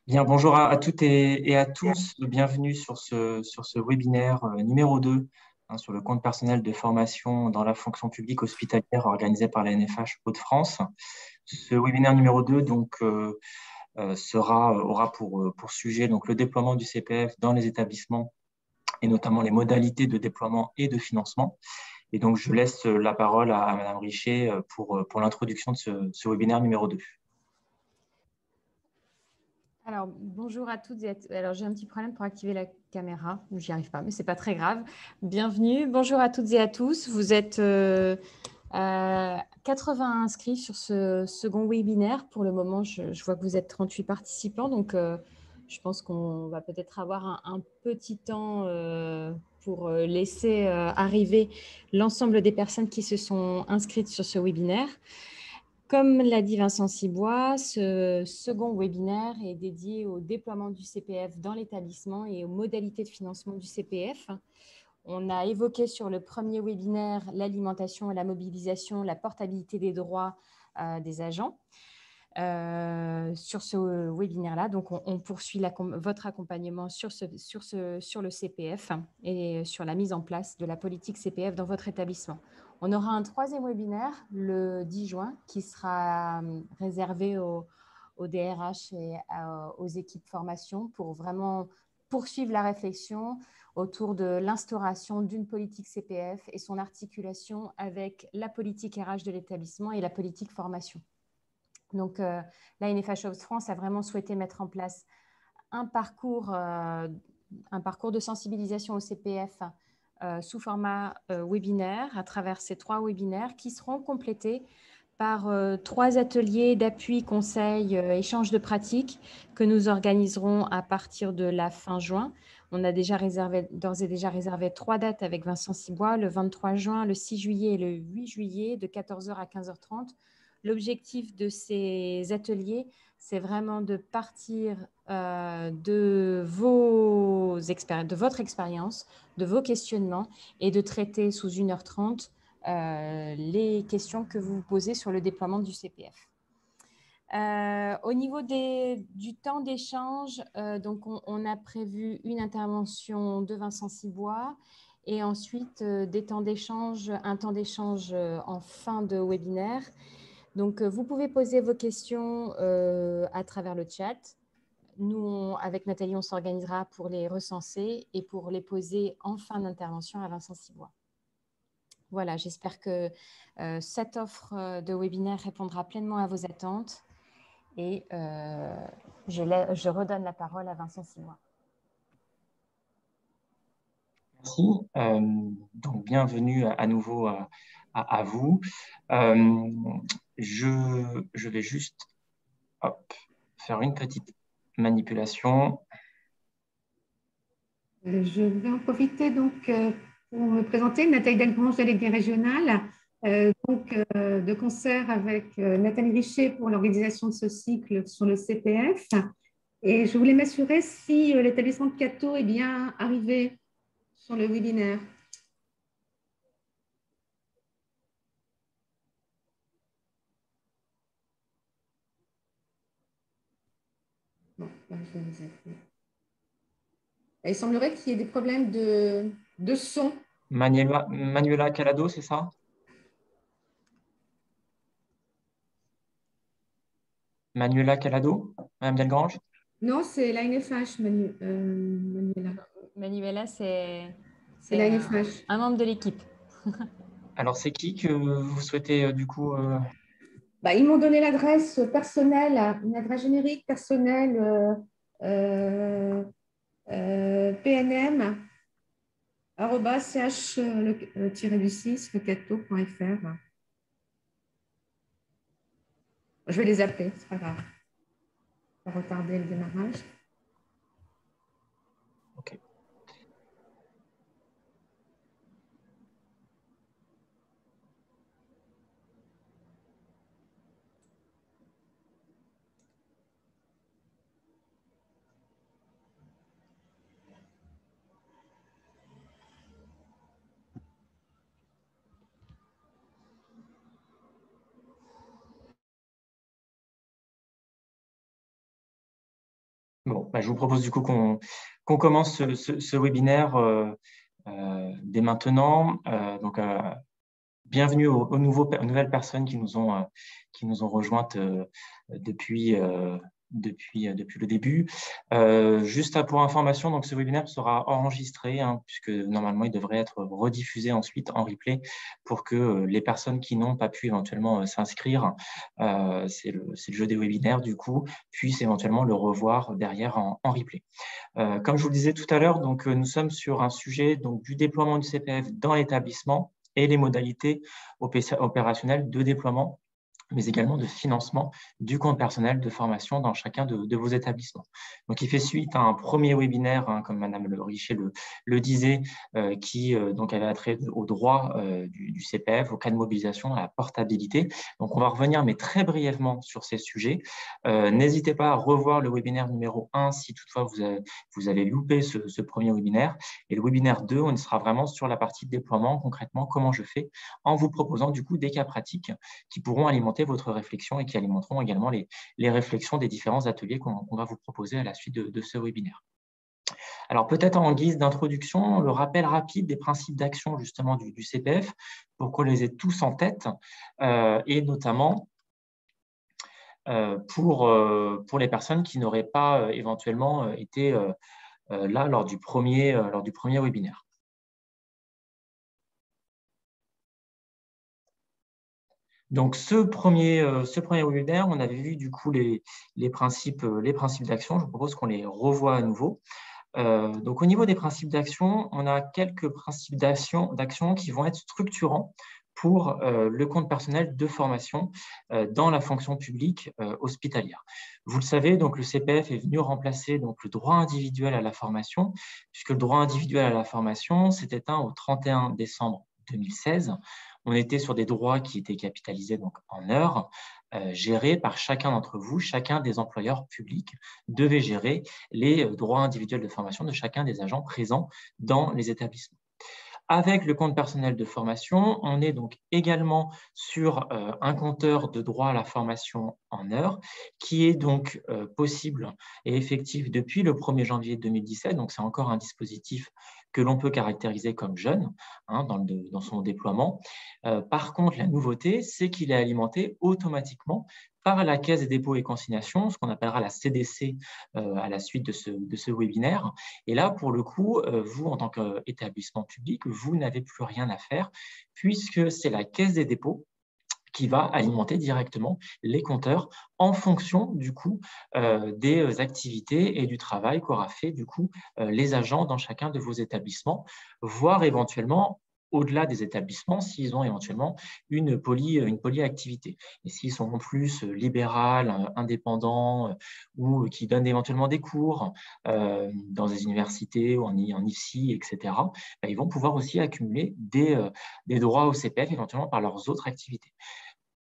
Bien, bonjour à toutes et à tous. Bienvenue sur ce webinaire numéro 2 sur le compte personnel de formation dans la fonction publique hospitalière organisé par la NFH Hauts-de-France. Ce webinaire numéro 2 aura pour sujet le déploiement du CPF dans les établissements et notamment les modalités de déploiement et de financement. Et donc, je laisse la parole à Madame Richer pour l'introduction de ce webinaire numéro 2. Alors, bonjour à toutes et à tous. Alors, j'ai un petit problème pour activer la caméra. J'y arrive pas, mais c'est pas très grave. Bienvenue. Bonjour à toutes et à tous. Vous êtes 80 inscrits sur ce second webinaire. Pour le moment, je vois que vous êtes 38 participants. Donc, je pense qu'on va peut-être avoir un petit temps pour laisser arriver l'ensemble des personnes qui se sont inscrites sur ce webinaire. Comme l'a dit Vincent Cibois, ce second webinaire est dédié au déploiement du CPF dans l'établissement et aux modalités de financement du CPF. On a évoqué sur le premier webinaire l'alimentation et la mobilisation, la portabilité des droits des agents. Sur ce webinaire-là, donc on poursuit votre accompagnement sur le CPF et sur la mise en place de la politique CPF dans votre établissement. On aura un troisième webinaire le 10 juin qui sera réservé au DRH et aux équipes formation pour vraiment poursuivre la réflexion autour de l'instauration d'une politique CPF et son articulation avec la politique RH de l'établissement et la politique formation. Donc, la NFH Hauts-de-France a vraiment souhaité mettre en place un parcours de sensibilisation au CPF sous format webinaire à travers ces 3 webinaires qui seront complétés par 3 ateliers d'appui, conseil, échange de pratiques que nous organiserons à partir de la fin juin. On a d'ores et déjà réservé 3 dates avec Vincent Cibois, le 23 juin, le 6 juillet et le 8 juillet de 14h à 15h30. L'objectif de ces ateliers, c'est vraiment de partir de votre expérience, de vos questionnements et de traiter sous 1h30 les questions que vous vous posez sur le déploiement du CPF. Au niveau du temps d'échange, donc on a prévu une intervention de Vincent Cibois et ensuite un temps d'échange en fin de webinaire. Donc, vous pouvez poser vos questions à travers le chat. Nous, avec Nathalie, on s'organisera pour les recenser et pour les poser en fin d'intervention à Vincent Cibois. Voilà, j'espère que cette offre de webinaire répondra pleinement à vos attentes et je redonne la parole à Vincent Cibois. Merci. Donc, bienvenue à nouveau à vous. Je vais juste faire une petite manipulation. Je vais en profiter donc pour me présenter, Nathalie Delgrange, déléguée régionale, de concert avec Nathalie Richer pour l'organisation de ce cycle sur le CPF. Et je voulais m'assurer si l'établissement de Cateau est bien arrivé sur le webinaire. Bon, là, je vais vous appeler. Il semblerait qu'il y ait des problèmes de son. Manuela Calado, c'est ça? Manuela Calado, Madame Delgrange? Non, c'est la NFH, Manuela. Manuela, c'est la NFH. un membre de l'équipe. Alors, c'est qui que vous souhaitez du coup Ils m'ont donné l'adresse personnelle, une adresse générique personnelle pnm ch-du6 lecato.fr. Je vais les appeler, c'est pas grave. Ça va retarder le démarrage. Ok. Bon, je vous propose du coup qu'on commence ce webinaire dès maintenant. Bienvenue aux nouvelles personnes qui nous ont rejointes depuis le début. Juste pour information, donc ce webinaire sera enregistré, puisque normalement il devrait être rediffusé ensuite en replay pour que les personnes qui n'ont pas pu éventuellement s'inscrire, c'est le jeu des webinaires du coup, puissent éventuellement le revoir derrière en replay. Comme je vous le disais tout à l'heure, donc nous sommes sur un sujet donc, du déploiement du CPF dans l'établissement et les modalités opérationnelles de déploiement, mais également de financement du compte personnel de formation dans chacun de vos établissements. Donc, il fait suite à un premier webinaire, comme Madame Le Richet le disait, qui donc avait attrait au droit du CPF, au cas de mobilisation, à la portabilité. Donc, on va revenir, mais très brièvement, sur ces sujets. N'hésitez pas à revoir le webinaire numéro 1 si toutefois vous avez loupé ce premier webinaire. Et le webinaire 2, on sera vraiment sur la partie de déploiement, concrètement, comment je fais, en vous proposant du coup des cas pratiques qui pourront alimenter votre réflexion et qui alimenteront également les réflexions des différents ateliers qu'on va vous proposer à la suite de ce webinaire. Alors, peut-être en guise d'introduction, le rappel rapide des principes d'action justement du CPF pour qu'on les ait tous en tête et notamment pour les personnes qui n'auraient pas éventuellement été là lors du premier webinaire. Donc, ce premier webinaire, on avait vu du coup les principes d'action. Je vous propose qu'on les revoie à nouveau. Donc, au niveau des principes d'action, on a quelques principes d'action qui vont être structurants pour le compte personnel de formation dans la fonction publique hospitalière. Vous le savez, donc le CPF est venu remplacer donc, le droit individuel à la formation, puisque le droit individuel à la formation s'est éteint au 31 décembre 2016. On était sur des droits qui étaient capitalisés donc, en heures, gérés par chacun d'entre vous, chacun des employeurs publics devait gérer les droits individuels de formation de chacun des agents présents dans les établissements. Avec le compte personnel de formation, on est donc également sur un compteur de droit à la formation en heures qui est donc possible et effectif depuis le 1er janvier 2017. Donc, c'est encore un dispositif que l'on peut caractériser comme jeune dans son déploiement. Par contre, la nouveauté, c'est qu'il est alimenté automatiquement par la Caisse des dépôts et consignations, ce qu'on appellera la CDC à la suite de ce webinaire. Et là, pour le coup, vous, en tant qu'établissement public, vous n'avez plus rien à faire puisque c'est la Caisse des dépôts qui va alimenter directement les compteurs en fonction du coup des activités et du travail qu'aura fait du coup les agents dans chacun de vos établissements, voire éventuellement au-delà des établissements, s'ils ont éventuellement une polyactivité. Et s'ils sont en plus libéral, indépendants ou qui donnent éventuellement des cours dans des universités ou en IFSI, etc., ils vont pouvoir aussi accumuler des droits au CPF éventuellement par leurs autres activités.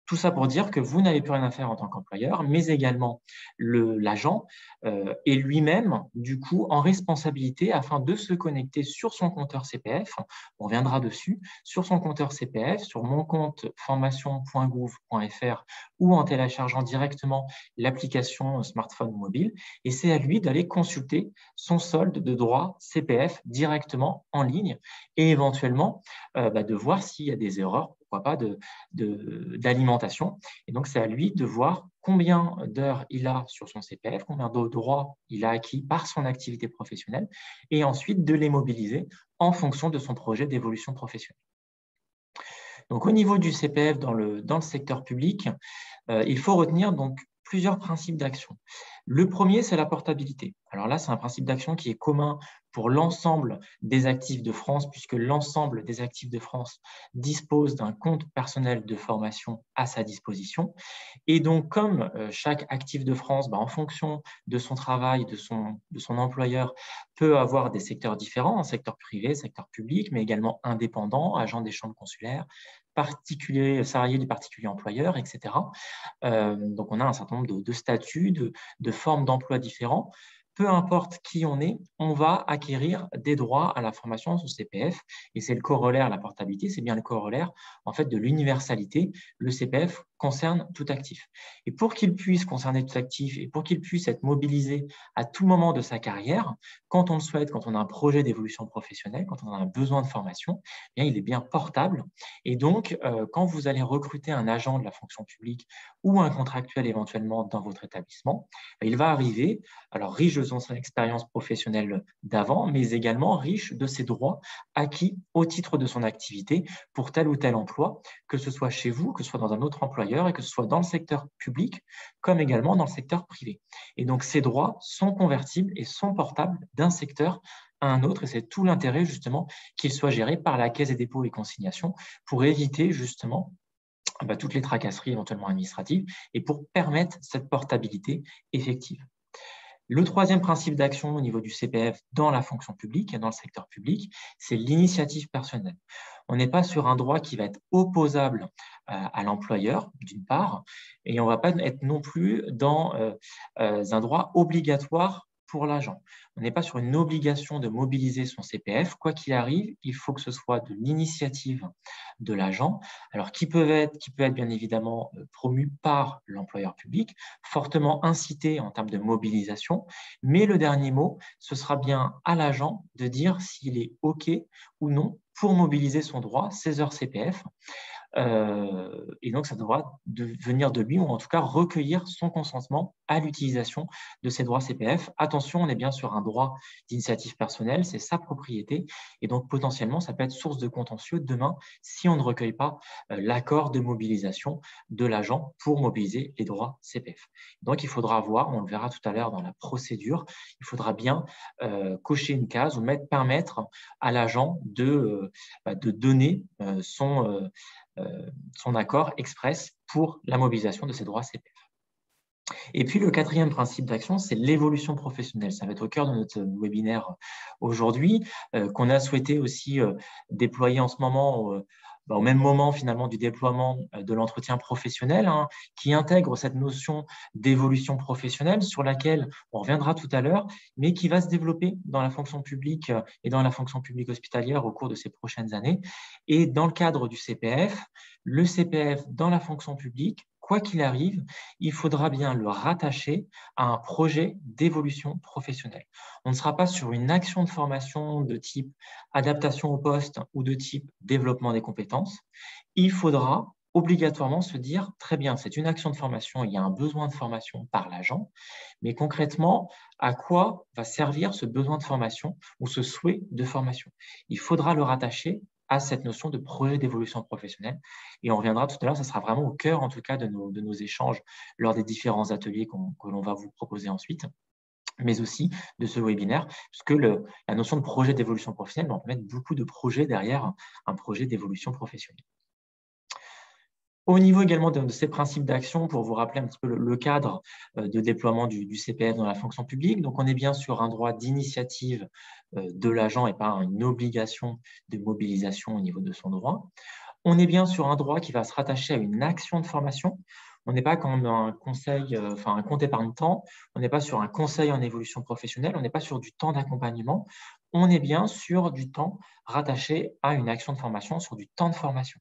Tout ça pour dire que vous n'avez plus rien à faire en tant qu'employeur, mais également l'agent est lui-même, du coup, en responsabilité afin de se connecter sur son compteur CPF. On reviendra dessus, sur son compteur CPF, sur mon compte formation.gouv.fr ou en téléchargeant directement l'application smartphone ou mobile. Et c'est à lui d'aller consulter son solde de droit CPF directement en ligne et éventuellement de voir s'il y a des erreurs, pourquoi pas, d'alimentation. Et donc, c'est à lui de voir combien d'heures il a sur son CPF, combien de droits il a acquis par son activité professionnelle, et ensuite de les mobiliser en fonction de son projet d'évolution professionnelle. Donc, au niveau du CPF dans le secteur public, il faut retenir donc plusieurs principes d'action. Le premier, c'est la portabilité. Alors là, c'est un principe d'action qui est commun pour l'ensemble des actifs de France, puisque l'ensemble des actifs de France disposent d'un compte personnel de formation à sa disposition. Et donc, comme chaque actif de France, en fonction de son travail, de son employeur, peut avoir des secteurs différents, un secteur privé, secteur public, mais également indépendant, agent des chambres consulaires, particuliers, salariés du particulier employeur, etc. Donc, on a un certain nombre de statuts, de formes d'emploi différents. Peu importe qui on est, on va acquérir des droits à la formation sur CPF. Et c'est le corollaire, la portabilité, c'est bien le corollaire en fait, de l'universalité. Le CPF concerne tout actif. Et pour qu'il puisse concerner tout actif et pour qu'il puisse être mobilisé à tout moment de sa carrière, quand on le souhaite, quand on a un projet d'évolution professionnelle, quand on a un besoin de formation, eh bien, il est bien portable. Et donc, quand vous allez recruter un agent de la fonction publique ou un contractuel éventuellement dans votre établissement, il va arriver, alors riche de son expérience professionnelle d'avant, mais également riche de ses droits acquis au titre de son activité pour tel ou tel emploi, que ce soit chez vous, que ce soit dans un autre employeur et que ce soit dans le secteur public comme également dans le secteur privé. Et donc, ces droits sont convertibles et sont portables d'un secteur à un autre et c'est tout l'intérêt justement qu'ils soient gérés par la Caisse des dépôts et consignations pour éviter justement toutes les tracasseries éventuellement administratives et pour permettre cette portabilité effective. Le troisième principe d'action au niveau du CPF dans la fonction publique et dans le secteur public, c'est l'initiative personnelle. On n'est pas sur un droit qui va être opposable à l'employeur, d'une part, et on ne va pas être non plus dans un droit obligatoire pour l'agent. On n'est pas sur une obligation de mobiliser son CPF. Quoi qu'il arrive, il faut que ce soit de l'initiative de l'agent, alors qui peut être bien évidemment promu par l'employeur public, fortement incité en termes de mobilisation, mais le dernier mot, ce sera bien à l'agent de dire s'il est OK ou non pour mobiliser son droit, ses heures CPF. Et donc, ça devra venir de lui, ou en tout cas recueillir son consentement à l'utilisation de ces droits CPF. Attention, on est bien sur un droit d'initiative personnelle, c'est sa propriété, et donc potentiellement, ça peut être source de contentieux demain si on ne recueille pas l'accord de mobilisation de l'agent pour mobiliser les droits CPF. Donc, il faudra voir, on le verra tout à l'heure dans la procédure, il faudra bien cocher une case ou permettre à l'agent de donner son accord express pour la mobilisation de ces droits CPF. Et puis, le quatrième principe d'action, c'est l'évolution professionnelle. Ça va être au cœur de notre webinaire aujourd'hui, qu'on a souhaité aussi déployer en ce moment au même moment finalement du déploiement de l'entretien professionnel, qui intègre cette notion d'évolution professionnelle sur laquelle on reviendra tout à l'heure, mais qui va se développer dans la fonction publique et dans la fonction publique hospitalière au cours de ces prochaines années. Et dans le cadre du CPF, le CPF dans la fonction publique, quoi qu'il arrive, il faudra bien le rattacher à un projet d'évolution professionnelle. On ne sera pas sur une action de formation de type adaptation au poste ou de type développement des compétences. Il faudra obligatoirement se dire, très bien, c'est une action de formation, il y a un besoin de formation par l'agent, mais concrètement, à quoi va servir ce besoin de formation ou ce souhait de formation? Il faudra le rattacher à cette notion de projet d'évolution professionnelle. Et on reviendra tout à l'heure, ça sera vraiment au cœur, en tout cas, de nos échanges lors des différents ateliers que l'on va vous proposer ensuite, mais aussi de ce webinaire, puisque la notion de projet d'évolution professionnelle, on peut mettre beaucoup de projets derrière un projet d'évolution professionnelle. Au niveau également de ces principes d'action, pour vous rappeler un petit peu le cadre de déploiement du CPF dans la fonction publique, donc on est bien sur un droit d'initiative de l'agent et pas une obligation de mobilisation au niveau de son droit. On est bien sur un droit qui va se rattacher à une action de formation. On n'est pas comme un conseil, un compte épargne-temps, on n'est pas sur un conseil en évolution professionnelle, on n'est pas sur du temps d'accompagnement, on est bien sur du temps rattaché à une action de formation, sur du temps de formation.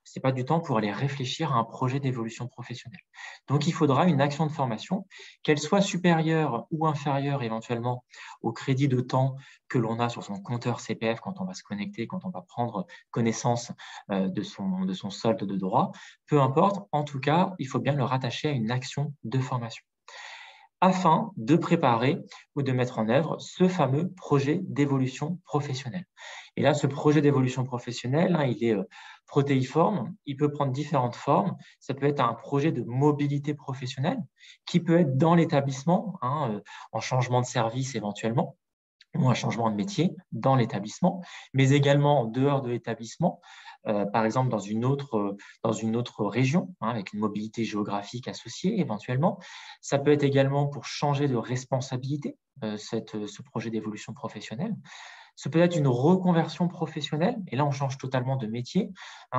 Ce n'est pas du temps pour aller réfléchir à un projet d'évolution professionnelle. Donc, il faudra une action de formation, qu'elle soit supérieure ou inférieure éventuellement au crédit de temps que l'on a sur son compteur CPF quand on va se connecter, quand on va prendre connaissance de son solde de droit. Peu importe, en tout cas, il faut bien le rattacher à une action de formation afin de préparer ou de mettre en œuvre ce fameux projet d'évolution professionnelle. Et là, ce projet d'évolution professionnelle, il est protéiforme, il peut prendre différentes formes. Ça peut être un projet de mobilité professionnelle qui peut être dans l'établissement, en changement de service éventuellement, ou un changement de métier dans l'établissement, mais également en dehors de l'établissement, par exemple dans une autre région, avec une mobilité géographique associée éventuellement. Ça peut être également pour changer de responsabilité, ce projet d'évolution professionnelle. Ça peut être une reconversion professionnelle, et là on change totalement de métier,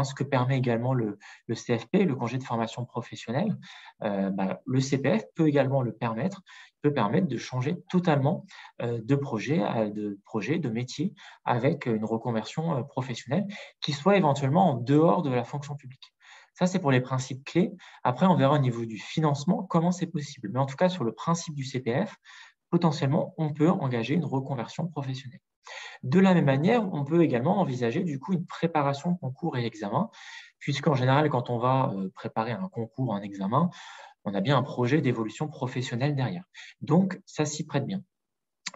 ce que permet également le CFP, le congé de formation professionnelle. Le CPF peut également le permettre, de changer totalement de projet, de métier, avec une reconversion professionnelle qui soit éventuellement en dehors de la fonction publique. Ça, c'est pour les principes clés. Après, on verra au niveau du financement comment c'est possible. Mais en tout cas, sur le principe du CPF, potentiellement, on peut engager une reconversion professionnelle. De la même manière, on peut également envisager du coup une préparation concours et examen, puisqu'en général, quand on va préparer un concours, un examen, on a bien un projet d'évolution professionnelle derrière. Donc, ça s'y prête bien.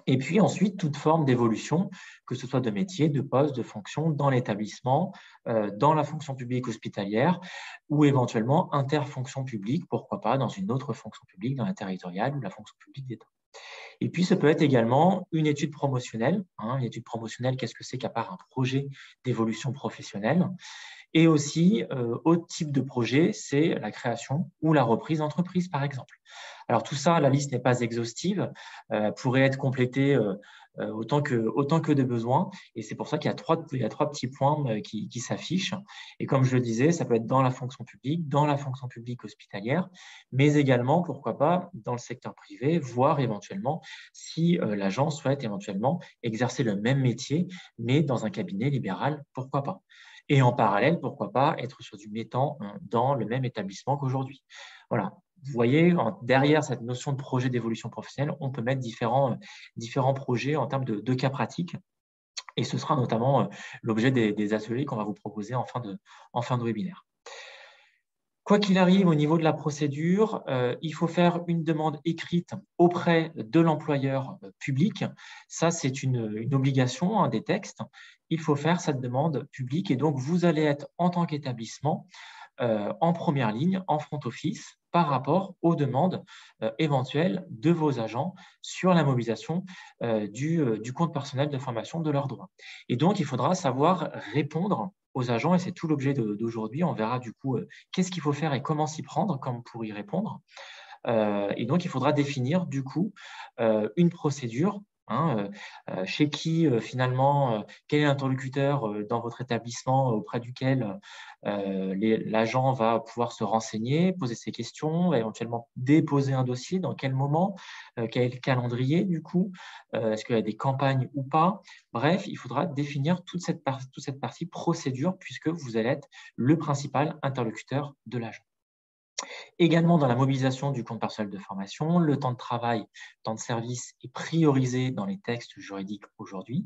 Et puis ensuite, toute forme d'évolution, que ce soit de métier, de poste, de fonction, dans l'établissement, dans la fonction publique hospitalière ou éventuellement interfonction publique, pourquoi pas dans une autre fonction publique, dans la territoriale ou la fonction publique d'État. Et puis, ça peut être également une étude promotionnelle. Une étude promotionnelle, qu'est-ce que c'est qu'à part un projet d'évolution professionnelle? Et aussi, autre type de projet, c'est la création ou la reprise d'entreprise, par exemple. Alors tout ça, la liste n'est pas exhaustive, pourrait être complétée autant que de besoin. Et c'est pour ça qu'il y a trois petits points qui s'affichent. Et comme je le disais, ça peut être dans la fonction publique hospitalière, mais également, pourquoi pas, dans le secteur privé, voire éventuellement si l'agent souhaite éventuellement exercer le même métier, mais dans un cabinet libéral, pourquoi pas. Et en parallèle, pourquoi pas être sur du mi-temps dans le même établissement qu'aujourd'hui. Voilà. Vous voyez, derrière cette notion de projet d'évolution professionnelle, on peut mettre différents projets en termes de cas pratiques. Et ce sera notamment l'objet des ateliers qu'on va vous proposer en fin de webinaire. Quoi qu'il arrive, au niveau de la procédure, il faut faire une demande écrite auprès de l'employeur public. Ça, c'est une obligation des textes. Il faut faire cette demande publique et donc vous allez être en tant qu'établissement en première ligne, en front office, par rapport aux demandes éventuelles de vos agents sur la mobilisation du compte personnel de formation de leurs droits. Et donc, il faudra savoir répondre aux agents, et c'est tout l'objet d'aujourd'hui. On verra du coup qu'est-ce qu'il faut faire et comment s'y prendre pour y répondre. Et donc, il faudra définir du coup une procédure. Chez qui finalement, quel est l'interlocuteur dans votre établissement auprès duquel l'agent va pouvoir se renseigner, poser ses questions, éventuellement déposer un dossier, dans quel moment, quel est le calendrier du coup, est-ce qu'il y a des campagnes ou pas. Bref, il faudra définir toute cette partie procédure puisque vous allez être le principal interlocuteur de l'agent. Également, dans la mobilisation du compte personnel de formation, le temps de travail, temps de service est priorisé dans les textes juridiques aujourd'hui.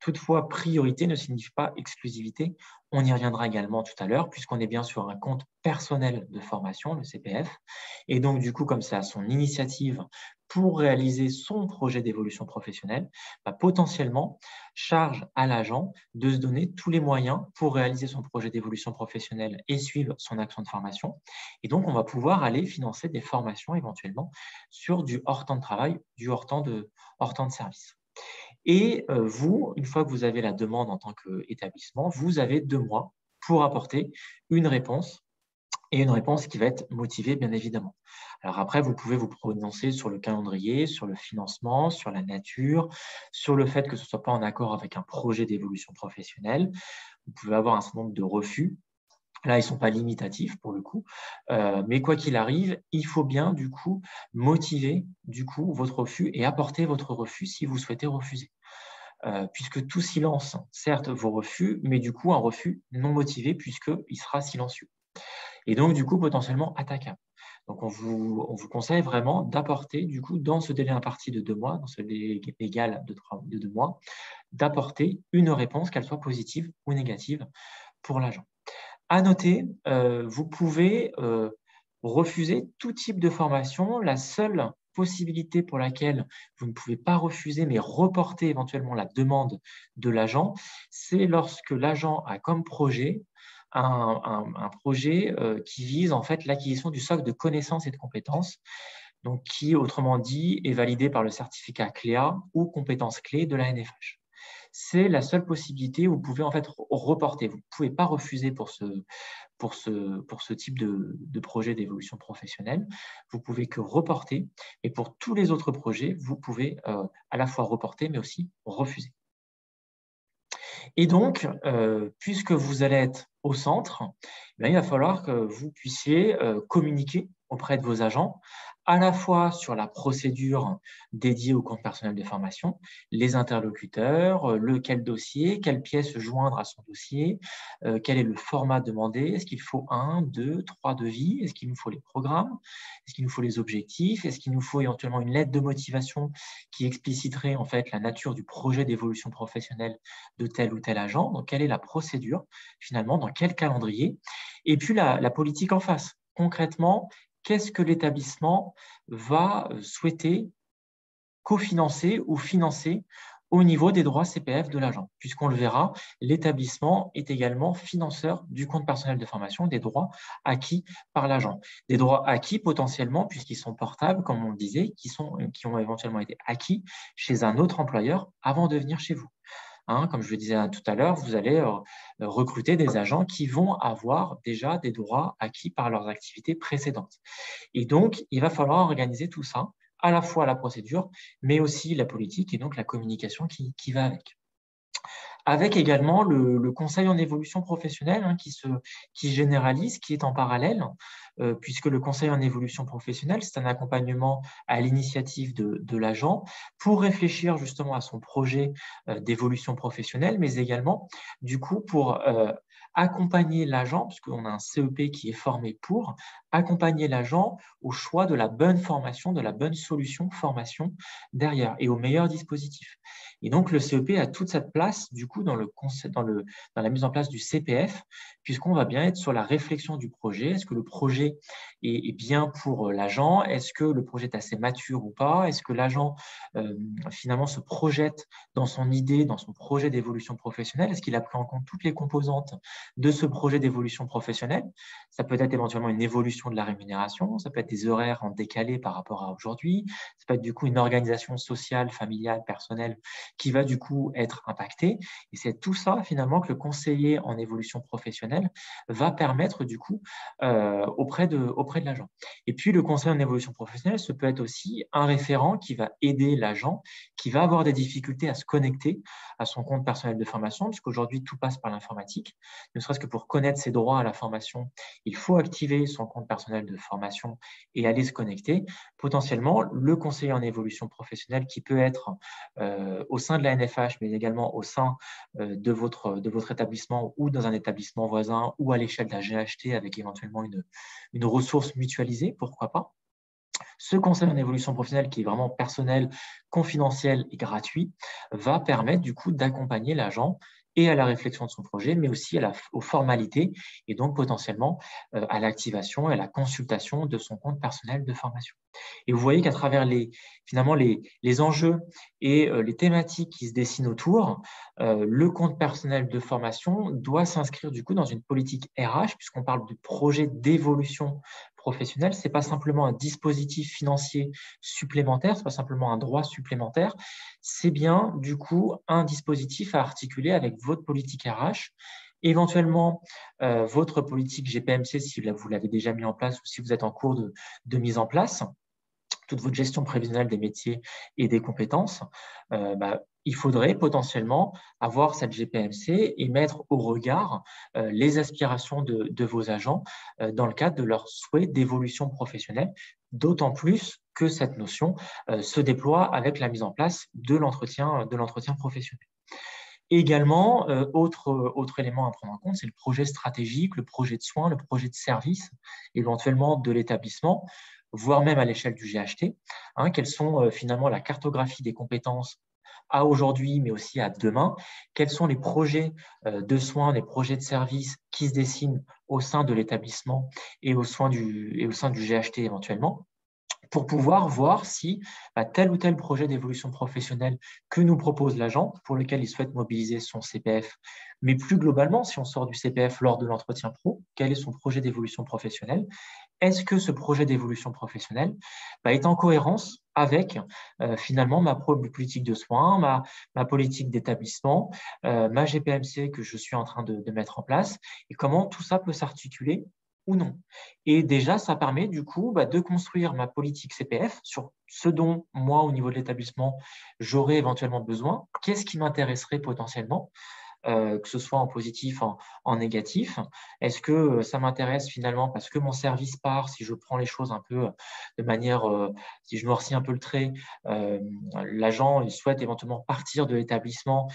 Toutefois, priorité ne signifie pas exclusivité. On y reviendra également tout à l'heure, puisqu'on est bien sur un compte personnel de formation, le CPF. Et donc, du coup, comme c'est à son initiative pour réaliser son projet d'évolution professionnelle, potentiellement, charge à l'agent de se donner tous les moyens pour réaliser son projet d'évolution professionnelle et suivre son action de formation. Et donc, on va pouvoir aller financer des formations éventuellement sur du hors temps de travail, du hors temps de service. Et vous, une fois que vous avez la demande en tant qu'établissement, vous avez 2 mois pour apporter une réponse, et une réponse qui va être motivée, bien évidemment. Alors après, vous pouvez vous prononcer sur le calendrier, sur le financement, sur la nature, sur le fait que ce ne soit pas en accord avec un projet d'évolution professionnelle. Vous pouvez avoir un certain nombre de refus. Là, ils ne sont pas limitatifs pour le coup. Mais quoi qu'il arrive, il faut bien du coup motiver du coup votre refus et apporter votre refus si vous souhaitez refuser. Puisque tout silence, certes, vos refus, mais du coup un refus non motivé puisqu'il sera silencieux. Et donc, du coup, potentiellement attaquable. Donc, on vous conseille vraiment d'apporter, du coup, dans ce délai imparti de 2 mois, dans ce délai légal de 2 mois, d'apporter une réponse, qu'elle soit positive ou négative pour l'agent. À noter, vous pouvez refuser tout type de formation. La seule possibilité pour laquelle vous ne pouvez pas refuser, mais reporter éventuellement la demande de l'agent, c'est lorsque l'agent a comme projet un projet qui vise en fait l'acquisition du socle de connaissances et de compétences, donc qui, autrement dit, est validé par le certificat CLEA ou compétences clés de la NFH. C'est la seule possibilité où vous pouvez en fait reporter. Vous ne pouvez pas refuser pour ce type de projet d'évolution professionnelle. Vous ne pouvez que reporter. Et pour tous les autres projets, vous pouvez à la fois reporter, mais aussi refuser. Et donc, puisque vous allez être au centre, il va falloir que vous puissiez communiquer auprès de vos agents, à la fois sur la procédure dédiée au compte personnel de formation, les interlocuteurs, quel dossier, quelle pièce joindre à son dossier, quel est le format demandé, est-ce qu'il faut 1, 2, 3 devis, est-ce qu'il nous faut les programmes, est-ce qu'il nous faut les objectifs, est-ce qu'il nous faut éventuellement une lettre de motivation qui expliciterait en fait la nature du projet d'évolution professionnelle de tel ou tel agent, donc quelle est la procédure finalement, dans quel calendrier, et puis la politique en face. Concrètement, qu'est-ce que l'établissement va souhaiter cofinancer ou financer au niveau des droits CPF de l'agent. Puisqu'on le verra, l'établissement est également financeur du compte personnel de formation des droits acquis par l'agent. Des droits acquis potentiellement, puisqu'ils sont portables, comme on le disait, qui ont éventuellement été acquis chez un autre employeur avant de venir chez vous. Comme je le disais tout à l'heure, vous allez recruter des agents qui vont avoir déjà des droits acquis par leurs activités précédentes. Et donc, il va falloir organiser tout ça, à la fois la procédure, mais aussi la politique et donc la communication qui va avec. Avec également le conseil en évolution professionnelle qui généralise, qui est en parallèle, puisque le conseil en évolution professionnelle, c'est un accompagnement à l'initiative de l'agent pour réfléchir justement à son projet d'évolution professionnelle, mais également du coup pour accompagner l'agent, puisqu'on a un CEP qui est formé pour accompagner l'agent au choix de la bonne formation, de la bonne solution formation derrière et au meilleur dispositif. Et donc, le CEP a toute cette place, du coup, dans la mise en place du CPF, puisqu'on va bien être sur la réflexion du projet. Est-ce que le projet est bien pour l'agent? Est-ce que le projet est assez mature ou pas? Est-ce que l'agent, finalement, se projette dans son idée, dans son projet d'évolution professionnelle? Est-ce qu'il a pris en compte toutes les composantes de ce projet d'évolution professionnelle? Ça peut être éventuellement une évolution de la rémunération, ça peut être des horaires en décalé par rapport à aujourd'hui, ça peut être du coup une organisation sociale, familiale, personnelle qui va du coup être impacté. Et c'est tout ça finalement que le conseiller en évolution professionnelle va permettre du coup auprès de l'agent. Et puis le conseiller en évolution professionnelle, ce peut être aussi un référent qui va aider l'agent, qui va avoir des difficultés à se connecter à son compte personnel de formation, puisqu'aujourd'hui tout passe par l'informatique. Ne serait-ce que pour connaître ses droits à la formation, il faut activer son compte personnel de formation et aller se connecter. Potentiellement, le conseiller en évolution professionnelle qui peut être au sein de la NFH, mais également au sein de votre établissement ou dans un établissement voisin ou à l'échelle d'un GHT avec éventuellement une ressource mutualisée, pourquoi pas. Ce conseil en évolution professionnelle qui est vraiment personnel, confidentiel et gratuit va permettre du coup d'accompagner l'agent et à la réflexion de son projet, mais aussi aux formalités et donc potentiellement à l'activation et à la consultation de son compte personnel de formation. Et vous voyez qu'à travers finalement les enjeux et les thématiques qui se dessinent autour, le compte personnel de formation doit s'inscrire du coup dans une politique RH, puisqu'on parle de projet d'évolution professionnelle. Ce n'est pas simplement un dispositif financier supplémentaire, ce n'est pas simplement un droit supplémentaire, c'est bien du coup un dispositif à articuler avec votre politique RH, éventuellement votre politique GPMC si vous l'avez déjà mis en place ou si vous êtes en cours de mise en place, toute votre gestion prévisionnelle des métiers et des compétences, il faudrait potentiellement avoir cette GPMC et mettre au regard les aspirations de vos agents dans le cadre de leur souhait d'évolution professionnelle, d'autant plus que cette notion se déploie avec la mise en place de l'entretien professionnel. Également, autre élément à prendre en compte, c'est le projet stratégique, le projet de soins, le projet de service, éventuellement de l'établissement, voire même à l'échelle du GHT. Quelles sont finalement la cartographie des compétences à aujourd'hui, mais aussi à demain? Quels sont les projets de soins, les projets de services qui se dessinent au sein de l'établissement et au sein du GHT éventuellement, pour pouvoir voir si tel ou tel projet d'évolution professionnelle que nous propose l'agent, pour lequel il souhaite mobiliser son CPF, mais plus globalement, si on sort du CPF lors de l'entretien pro, quel est son projet d'évolution professionnelle? Est-ce que ce projet d'évolution professionnelle est en cohérence avec finalement ma politique de soins, ma politique d'établissement, ma GPMC que je suis en train de mettre en place, et comment tout ça peut s'articuler ou non. Et déjà, ça permet du coup de construire ma politique CPF sur ce dont moi, au niveau de l'établissement, j'aurais éventuellement besoin. Qu'est-ce qui m'intéresserait potentiellement? que ce soit en positif, en négatif? Est-ce que ça m'intéresse finalement parce que mon service part, si je prends les choses un peu de manière, si je noircis un peu le trait, l'agent il souhaite éventuellement partir de l'établissement,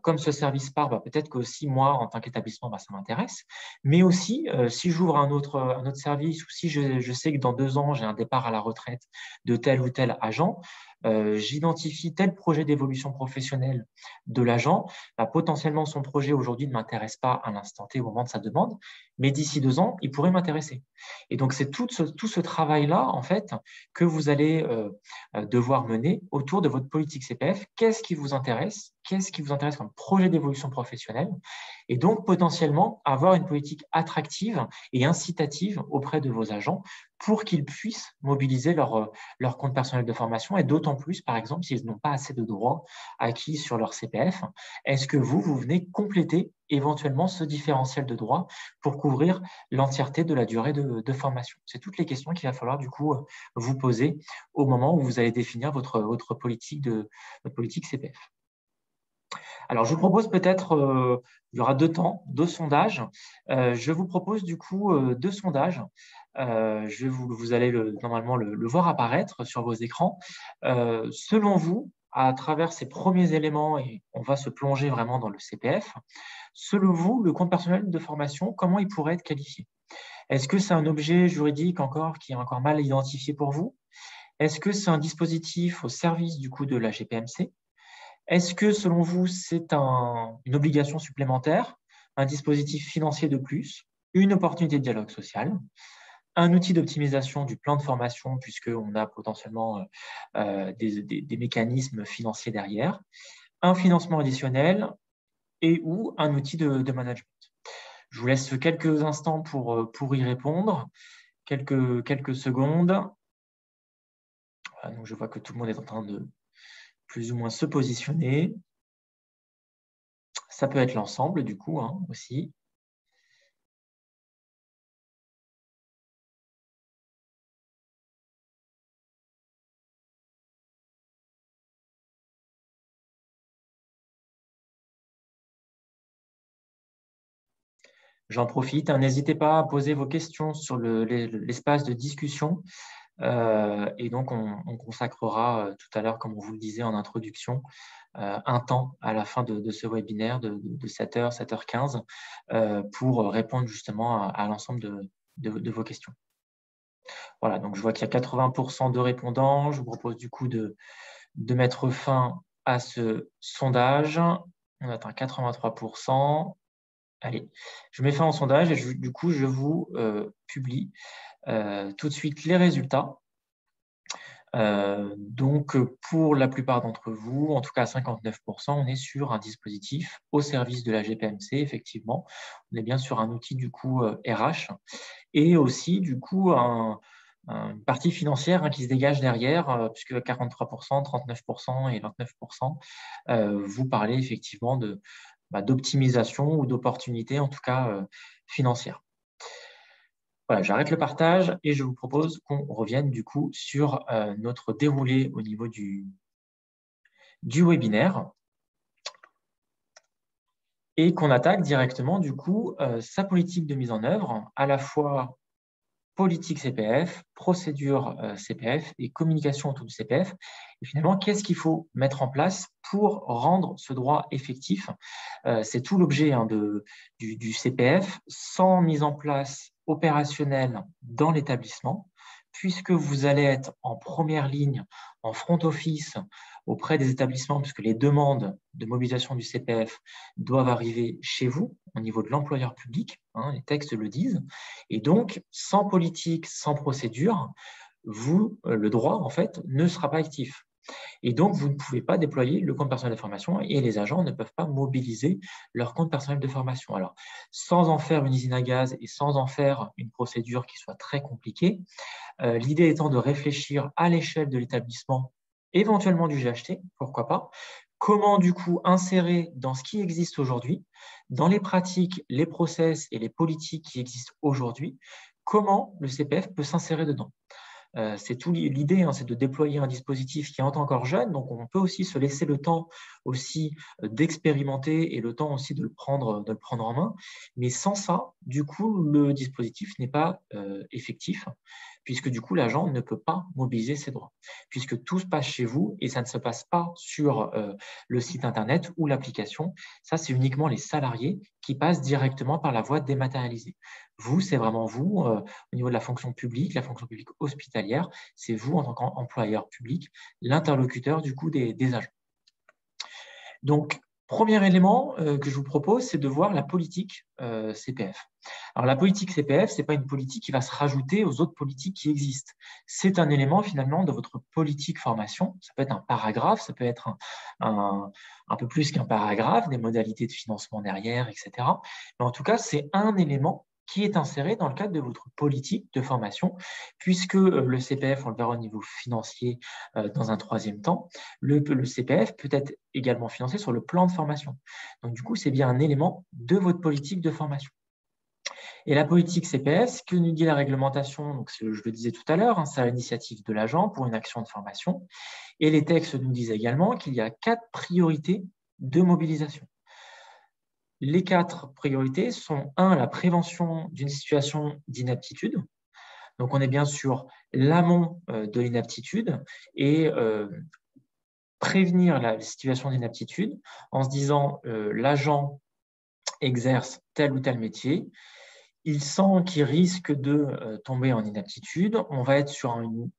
comme ce service part, peut-être qu'aussi moi, en tant qu'établissement, ça m'intéresse. Mais aussi, si j'ouvre un autre service ou si je sais que dans 2 ans, j'ai un départ à la retraite de tel ou tel agent, j'identifie tel projet d'évolution professionnelle de l'agent. Potentiellement, son projet aujourd'hui ne m'intéresse pas à l'instant T au moment de sa demande, mais d'ici 2 ans, il pourrait m'intéresser. Et donc, c'est tout ce travail-là, en fait, que vous allez devoir mener autour de votre politique CPF. Qu'est-ce qui vous intéresse? Qu'est-ce qui vous intéresse comme projet d'évolution professionnelle? Et donc, potentiellement, avoir une politique attractive et incitative auprès de vos agents pour qu'ils puissent mobiliser leur compte personnel de formation, et d'autant plus, par exemple, s'ils n'ont pas assez de droits acquis sur leur CPF, est-ce que vous venez compléter éventuellement ce différentiel de droits pour couvrir l'entièreté de la durée de formation? C'est toutes les questions qu'il va falloir du coup vous poser au moment où vous allez définir votre politique CPF. Alors, je vous propose peut-être, il y aura 2 temps, 2 sondages. Je vous propose du coup 2 sondages. Vous allez normalement le voir apparaître sur vos écrans. Selon vous, à travers ces premiers éléments, et on va se plonger vraiment dans le CPF, selon vous, le compte personnel de formation, comment il pourrait être qualifié? Est-ce que c'est un objet juridique qui est encore mal identifié pour vous? Est-ce que c'est un dispositif au service du coup de la GPMC? Est-ce que, selon vous, c'est une obligation supplémentaire, un dispositif financier de plus, une opportunité de dialogue social, un outil d'optimisation du plan de formation, puisqu'on a potentiellement des mécanismes financiers derrière, un financement additionnel ou un outil de management? Je vous laisse quelques instants pour y répondre, quelques secondes. Voilà, donc je vois que tout le monde est en train de plus ou moins se positionner. Ça peut être l'ensemble, du coup, aussi. J'en profite, n'hésitez pas à poser vos questions sur l'espace de discussion. Et donc, on consacrera tout à l'heure, comme on vous le disait en introduction, un temps à la fin de ce webinaire de 7h, 7h15 pour répondre justement à l'ensemble de vos questions. Voilà, donc je vois qu'il y a 80% de répondants. Je vous propose du coup de mettre fin à ce sondage. On atteint 83%. Allez, je mets fin au sondage et du coup, je vous publie tout de suite les résultats. Donc, pour la plupart d'entre vous, en tout cas à 59%, on est sur un dispositif au service de la GPMC, effectivement. On est bien sur un outil du coup RH et aussi du coup une partie financière qui se dégage derrière, puisque 43%, 39% et 29%, vous parlez effectivement d'optimisation ou d'opportunités, en tout cas financières. Voilà, j'arrête le partage et je vous propose qu'on revienne du coup sur notre déroulé au niveau du webinaire et qu'on attaque directement du coup sa politique de mise en œuvre, à la fois politique CPF, procédure CPF et communication autour du CPF. Et finalement, qu'est-ce qu'il faut mettre en place pour rendre ce droit effectif? C'est tout l'objet du CPF, sans mise en place opérationnelle dans l'établissement, puisque vous allez être en première ligne, en front office, auprès des établissements, puisque les demandes de mobilisation du CPF doivent arriver chez vous, au niveau de l'employeur public, les textes le disent. Et donc, sans politique, sans procédure, le droit, en fait, ne sera pas actif. Et donc, vous ne pouvez pas déployer le compte personnel de formation et les agents ne peuvent pas mobiliser leur compte personnel de formation. Alors, sans en faire une usine à gaz et sans en faire une procédure qui soit très compliquée, l'idée étant de réfléchir à l'échelle de l'établissement, éventuellement du GHT, pourquoi pas, comment du coup insérer dans ce qui existe aujourd'hui, dans les pratiques, les process et les politiques qui existent aujourd'hui, comment le CPF peut s'insérer dedans. C'est tout l'idée, hein, c'est de déployer un dispositif qui est encore jeune, donc on peut aussi se laisser le temps aussi d'expérimenter et le temps aussi de le prendre en main. Mais sans ça, du coup, le dispositif n'est pas effectif, puisque du coup, l'agent ne peut pas mobiliser ses droits, puisque tout se passe chez vous et ça ne se passe pas sur le site Internet ou l'application. Ça, c'est uniquement les salariés qui passent directement par la voie dématérialisée. Vous, c'est vraiment vous, au niveau de la fonction publique hospitalière, c'est vous en tant qu'employeur public, l'interlocuteur du coup des agents. Donc, premier élément que je vous propose, c'est de voir la politique CPF. Alors, la politique CPF, ce n'est pas une politique qui va se rajouter aux autres politiques qui existent. C'est un élément finalement de votre politique formation. Ça peut être un paragraphe, ça peut être un peu plus qu'un paragraphe, des modalités de financement derrière, etc. Mais en tout cas, c'est un élément qui est inséré dans le cadre de votre politique de formation, puisque le CPF, on le verra au niveau financier dans un troisième temps, le CPF peut être également financé sur le plan de formation. Donc, du coup, c'est bien un élément de votre politique de formation. Et la politique CPF, ce que nous dit la réglementation, donc je le disais tout à l'heure, hein, c'est à l'initiative de l'agent pour une action de formation. Et les textes nous disent également qu'il y a 4 priorités de mobilisation. Les 4 priorités sont 1, la prévention d'une situation d'inaptitude. Donc, on est bien sur l'amont de l'inaptitude et prévenir la situation d'inaptitude en se disant l'agent exerce tel ou tel métier, il sent qu'il risque de tomber en inaptitude, on va être sur une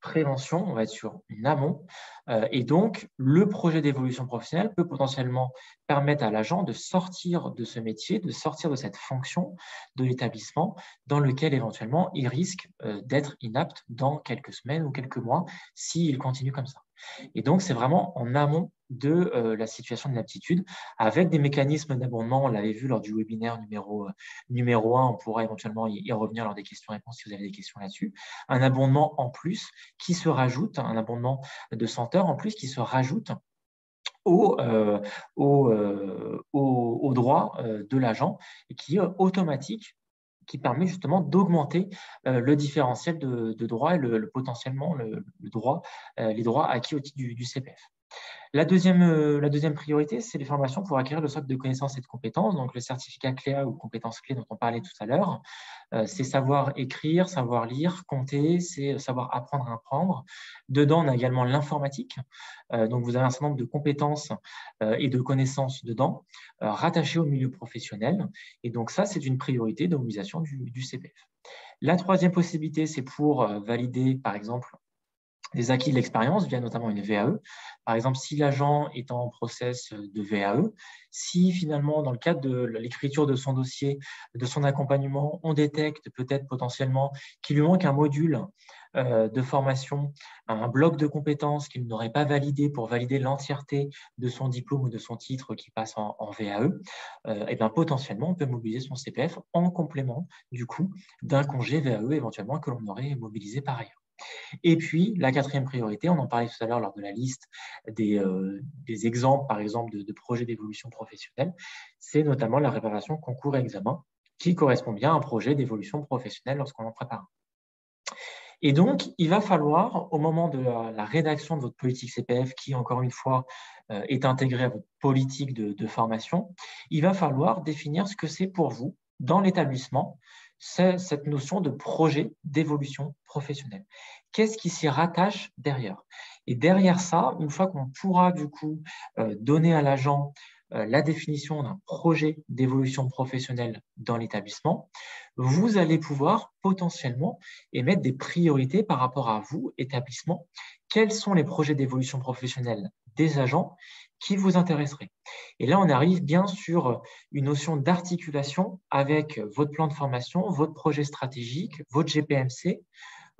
prévention, on va être sur une amont, et donc le projet d'évolution professionnelle peut potentiellement permettre à l'agent de sortir de ce métier, de sortir de cette fonction de l'établissement dans lequel éventuellement il risque d'être inapte dans quelques semaines ou quelques mois s'il continue comme ça. Et donc, c'est vraiment en amont de la situation d'inaptitude, avec des mécanismes d'abondement. On l'avait vu lors du webinaire numéro 1, on pourra éventuellement y revenir lors des questions-réponses si vous avez des questions là-dessus. Un abondement en plus qui se rajoute, un abondement de 100 heures en plus qui se rajoute au droit de l'agent et qui est automatique, qui permet justement d'augmenter le différentiel de droit et potentiellement les droits acquis au titre du CPF. La deuxième priorité, c'est les formations pour acquérir le socle de connaissances et de compétences. Donc, le certificat CLEA ou compétences clés dont on parlait tout à l'heure, c'est savoir écrire, savoir lire, compter, c'est savoir apprendre à apprendre. Dedans, on a également l'informatique. Donc, vous avez un certain nombre de compétences et de connaissances dedans, rattachées au milieu professionnel. Et donc, ça, c'est une priorité de mobilisation du CPF. La troisième possibilité, c'est pour valider, par exemple, des acquis de l'expérience via notamment une VAE. Par exemple, si l'agent est en process de VAE, si finalement, dans le cadre de l'écriture de son dossier, de son accompagnement, on détecte peut-être potentiellement qu'il lui manque un module de formation, un bloc de compétences qu'il n'aurait pas validé pour valider l'entièreté de son diplôme ou de son titre qui passe en VAE, et bien potentiellement, on peut mobiliser son CPF en complément du coup d'un congé VAE éventuellement que l'on aurait mobilisé par ailleurs. Et puis, la quatrième priorité, on en parlait tout à l'heure lors de la liste des exemples, par exemple, de projets d'évolution professionnelle, c'est notamment la préparation concours et examen qui correspond bien à un projet d'évolution professionnelle lorsqu'on en prépare. Et donc, il va falloir, au moment de la rédaction de votre politique CPF, qui, encore une fois, est intégrée à votre politique de formation, il va falloir définir ce que c'est pour vous, dans l'établissement, cette notion de projet d'évolution professionnelle. Qu'est-ce qui s'y rattache derrière? Et derrière ça, une fois qu'on pourra du coup donner à l'agent la définition d'un projet d'évolution professionnelle dans l'établissement, vous allez pouvoir potentiellement émettre des priorités par rapport à vous, établissement. Quels sont les projets d'évolution professionnelle des agents qui vous intéresseraient? Et là, on arrive bien sur une notion d'articulation avec votre plan de formation, votre projet stratégique, votre GPMC,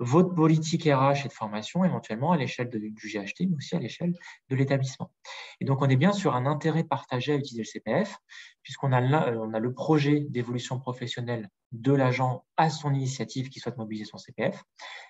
votre politique RH et de formation, éventuellement à l'échelle du GHT, mais aussi à l'échelle de l'établissement. Et donc, on est bien sur un intérêt partagé à utiliser le CPF, puisqu'on a le projet d'évolution professionnelle de l'agent à son initiative qui souhaite mobiliser son CPF,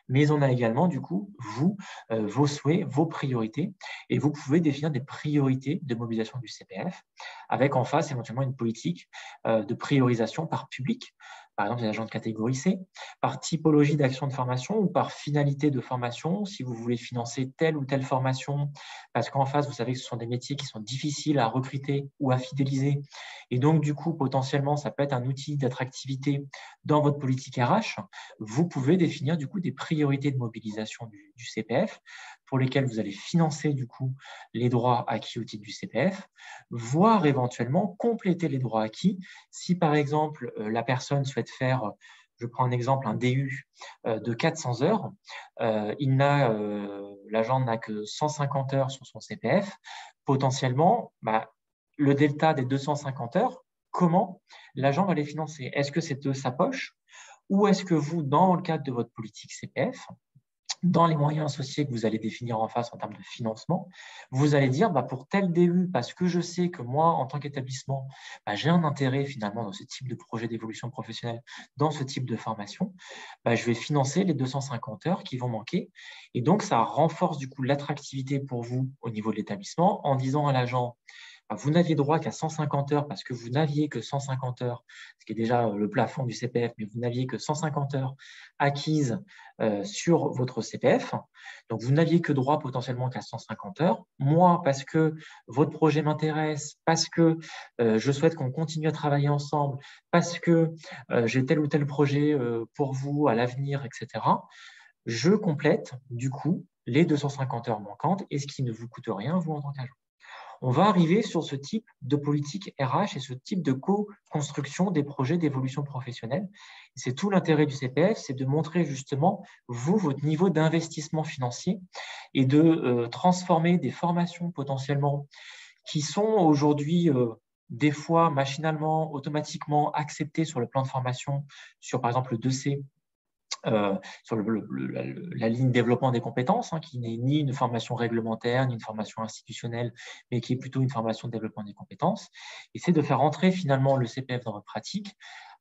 mais on a également, du coup, vous, vos souhaits, vos priorités, et vous pouvez définir des priorités de mobilisation du CPF, avec en face éventuellement une politique de priorisation par public. par exemple les agents de catégorie C, par typologie d'action de formation ou par finalité de formation, si vous voulez financer telle ou telle formation, parce qu'en face, vous savez que ce sont des métiers qui sont difficiles à recruter ou à fidéliser. Et donc, du coup, potentiellement, ça peut être un outil d'attractivité dans votre politique RH. Vous pouvez définir, du coup, des priorités de mobilisation du CPF pour lesquelles vous allez financer, du coup, les droits acquis au titre du CPF, voire éventuellement compléter les droits acquis. Si, par exemple, la personne souhaite faire, je prends un exemple, un DU de 400 heures, l'agent n'a que 150 heures sur son CPF, potentiellement, le delta des 250 heures, comment l'agent va les financer? Est-ce que c'est de sa poche ou est-ce que vous, dans le cadre de votre politique CPF, dans les moyens associés que vous allez définir en face en termes de financement, vous allez dire pour tel DU, parce que je sais que moi, en tant qu'établissement, j'ai un intérêt finalement dans ce type de projet d'évolution professionnelle, dans ce type de formation, je vais financer les 250 heures qui vont manquer. Et donc, ça renforce du coup l'attractivité pour vous au niveau de l'établissement en disant à l'agent, vous n'aviez droit qu'à 150 heures parce que vous n'aviez que 150 heures, ce qui est déjà le plafond du CPF, mais vous n'aviez que 150 heures acquises sur votre CPF. Donc, vous n'aviez que droit potentiellement qu'à 150 heures. Moi, parce que votre projet m'intéresse, parce que je souhaite qu'on continue à travailler ensemble, parce que j'ai tel ou tel projet pour vous à l'avenir, etc., je complète du coup les 250 heures manquantes et ce qui ne vous coûte rien, vous en tant qu'agent. On va arriver sur ce type de politique RH et ce type de co-construction des projets d'évolution professionnelle. C'est tout l'intérêt du CPF, c'est de montrer justement, vous, votre niveau d'investissement financier et de transformer des formations potentiellement qui sont aujourd'hui des fois machinalement, automatiquement acceptées sur le plan de formation, sur par exemple le 2C, sur la ligne développement des compétences, qui n'est ni une formation réglementaire, ni une formation institutionnelle, mais qui est plutôt une formation de développement des compétences. Et c'est de faire entrer finalement le CPF dans votre pratique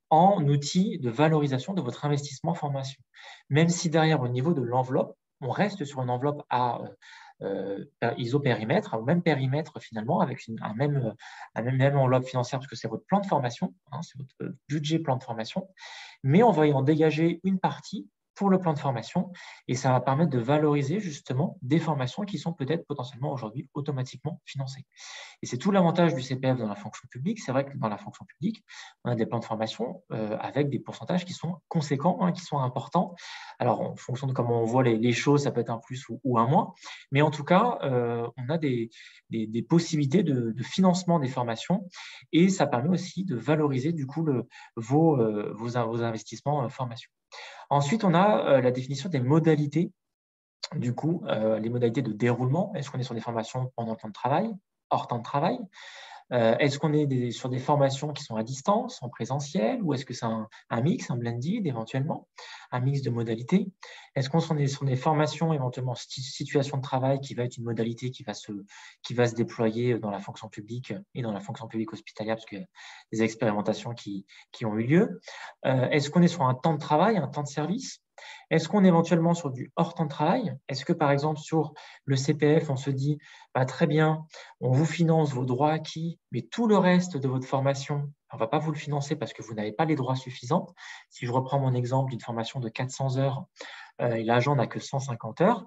en outil de valorisation de votre investissement en formation. Même si derrière, au niveau de l'enveloppe, on reste sur une enveloppe à isopérimètre, au même périmètre finalement, avec un même enveloppe financière, parce que c'est votre plan de formation, c'est votre budget plan de formation, mais on va y en dégager une partie pour le plan de formation et ça va permettre de valoriser justement des formations qui sont peut-être potentiellement aujourd'hui automatiquement financées. Et c'est tout l'avantage du CPF dans la fonction publique. C'est vrai que dans la fonction publique, on a des plans de formation avec des pourcentages qui sont conséquents, qui sont importants. Alors, en fonction de comment on voit les choses, ça peut être un plus ou un moins. Mais en tout cas, on a des possibilités de financement des formations et ça permet aussi de valoriser du coup vos investissements en formation. Ensuite, on a la définition des modalités. Du coup, les modalités de déroulement. Est-ce qu'on est sur des formations pendant le temps de travail, hors temps de travail? Est-ce qu'on est sur des formations qui sont à distance, en présentiel, ou est-ce que c'est un mix, un blended éventuellement, un mix de modalités? Est-ce qu'on est sur des formations éventuellement situation de travail qui va être une modalité qui va se déployer dans la fonction publique et dans la fonction publique hospitalière, parce qu'il y a des expérimentations qui ont eu lieu? Est-ce qu'on est sur un temps de travail, un temps de service? Est-ce qu'on est éventuellement sur du hors temps de travail? Est-ce que, par exemple, sur le CPF, on se dit très bien, on vous finance vos droits acquis, mais tout le reste de votre formation, on ne va pas vous le financer parce que vous n'avez pas les droits suffisants. Si je reprends mon exemple d'une formation de 400 heures et l'agent n'a que 150 heures,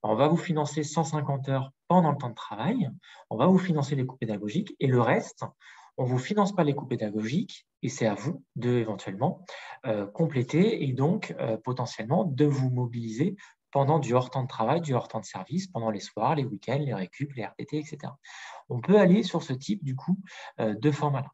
on va vous financer 150 heures pendant le temps de travail, on va vous financer les coûts pédagogiques et le reste, on ne vous finance pas les coûts pédagogiques et c'est à vous de éventuellement compléter et donc potentiellement de vous mobiliser pendant du hors temps de travail, du hors temps de service, pendant les soirs, les week-ends, les récup, les RTT, etc. On peut aller sur ce type du coup de format-là.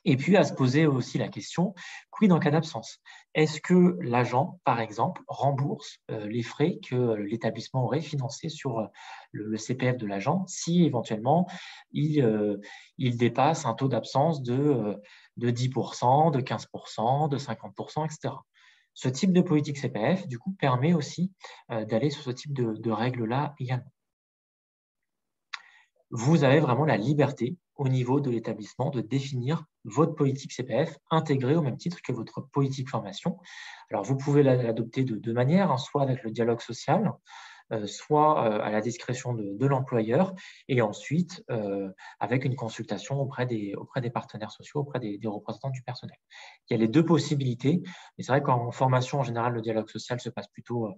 Et puis, à se poser aussi la question, quid en cas d'absence? Est-ce que l'agent, par exemple, rembourse les frais que l'établissement aurait financés sur le CPF de l'agent si éventuellement il dépasse un taux d'absence de 10%, de 15%, de 50%, etc. Ce type de politique CPF, du coup, permet aussi d'aller sur ce type de règles-là également. Vous avez vraiment la liberté au niveau de l'établissement de définir votre politique CPF intégrée au même titre que votre politique formation. Alors, vous pouvez l'adopter de deux manières, soit avec le dialogue social, soit à la discrétion de l'employeur, et ensuite avec une consultation auprès des partenaires sociaux, auprès des représentants du personnel. Il y a les deux possibilités, mais c'est vrai qu'en formation, en général, le dialogue social se passe plutôt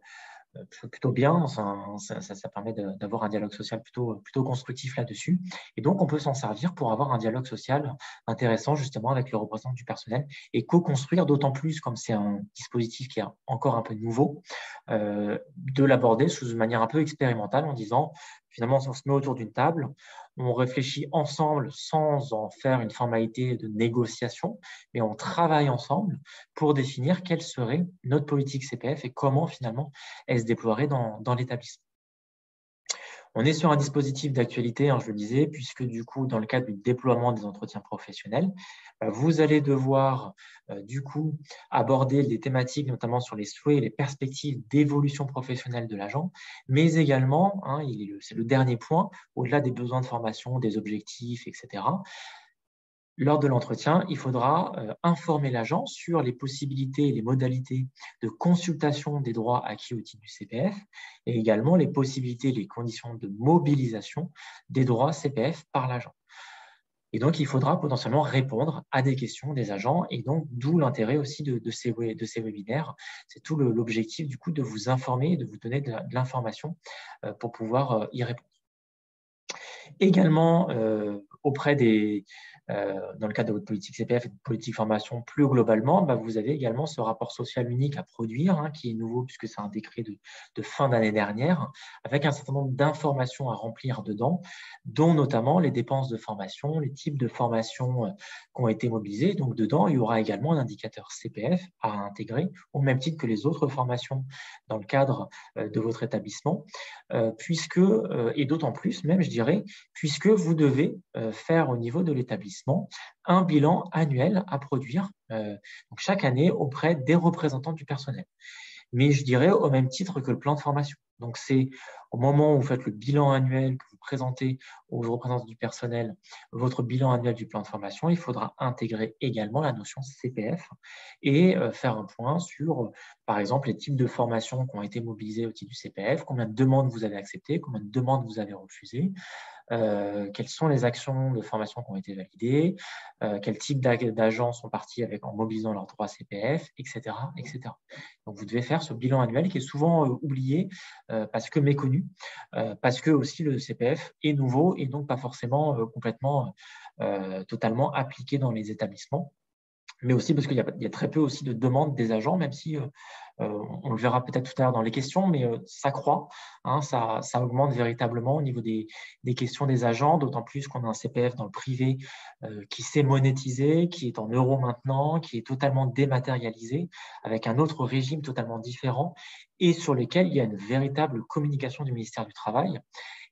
bien. Ça permet d'avoir un dialogue social plutôt constructif là-dessus. Et donc, on peut s'en servir pour avoir un dialogue social intéressant justement avec le représentant du personnel et co-construire, d'autant plus comme c'est un dispositif qui est encore un peu nouveau, de l'aborder sous une manière un peu expérimentale en disant, finalement, on se met autour d'une table, on réfléchit ensemble sans en faire une formalité de négociation, mais on travaille ensemble pour définir quelle serait notre politique CPF et comment finalement elle se déploierait dans l'établissement. On est sur un dispositif d'actualité, je le disais, puisque du coup, dans le cadre du déploiement des entretiens professionnels, vous allez devoir du coup aborder des thématiques, notamment sur les souhaits et les perspectives d'évolution professionnelle de l'agent, mais également, c'est le dernier point, au-delà des besoins de formation, des objectifs, etc. Lors de l'entretien, il faudra informer l'agent sur les possibilités et les modalités de consultation des droits acquis au titre du CPF et également les possibilités et les conditions de mobilisation des droits CPF par l'agent. Et donc, il faudra potentiellement répondre à des questions des agents et donc d'où l'intérêt aussi de ces webinaires. C'est tout l'objectif du coup de vous informer et de vous donner de l'information pour pouvoir y répondre. Également, dans le cadre de votre politique CPF et de politique formation plus globalement, vous avez également ce rapport social unique à produire, qui est nouveau puisque c'est un décret de fin d'année dernière, avec un certain nombre d'informations à remplir dedans, dont notamment les dépenses de formation, les types de formations qui ont été mobilisées. Donc, dedans, il y aura également un indicateur CPF à intégrer, au même titre que les autres formations dans le cadre de votre établissement, et d'autant plus, même, je dirais, puisque vous devez faire au niveau de l'établissement un bilan annuel à produire donc chaque année auprès des représentants du personnel. Mais je dirais au même titre que le plan de formation. Donc, c'est au moment où vous faites le bilan annuel, que vous présentez aux représentants du personnel votre bilan annuel du plan de formation, il faudra intégrer également la notion CPF et faire un point sur, par exemple, les types de formations qui ont été mobilisées au titre du CPF, combien de demandes vous avez acceptées, combien de demandes vous avez refusées, quelles sont les actions de formation qui ont été validées, quel type d'agents sont partis en mobilisant leurs droits CPF, etc., etc. Donc, vous devez faire ce bilan annuel qui est souvent oublié parce que méconnu, parce que aussi le CPF est nouveau et donc pas forcément complètement, totalement appliqué dans les établissements, mais aussi parce qu'il y a très peu aussi de demandes des agents, même si on le verra peut-être tout à l'heure dans les questions, mais ça croît, ça augmente véritablement au niveau des questions des agents, d'autant plus qu'on a un CPF dans le privé qui s'est monétisé, qui est en euros maintenant, qui est totalement dématérialisé, avec un autre régime totalement différent et sur lequel il y a une véritable communication du ministère du Travail.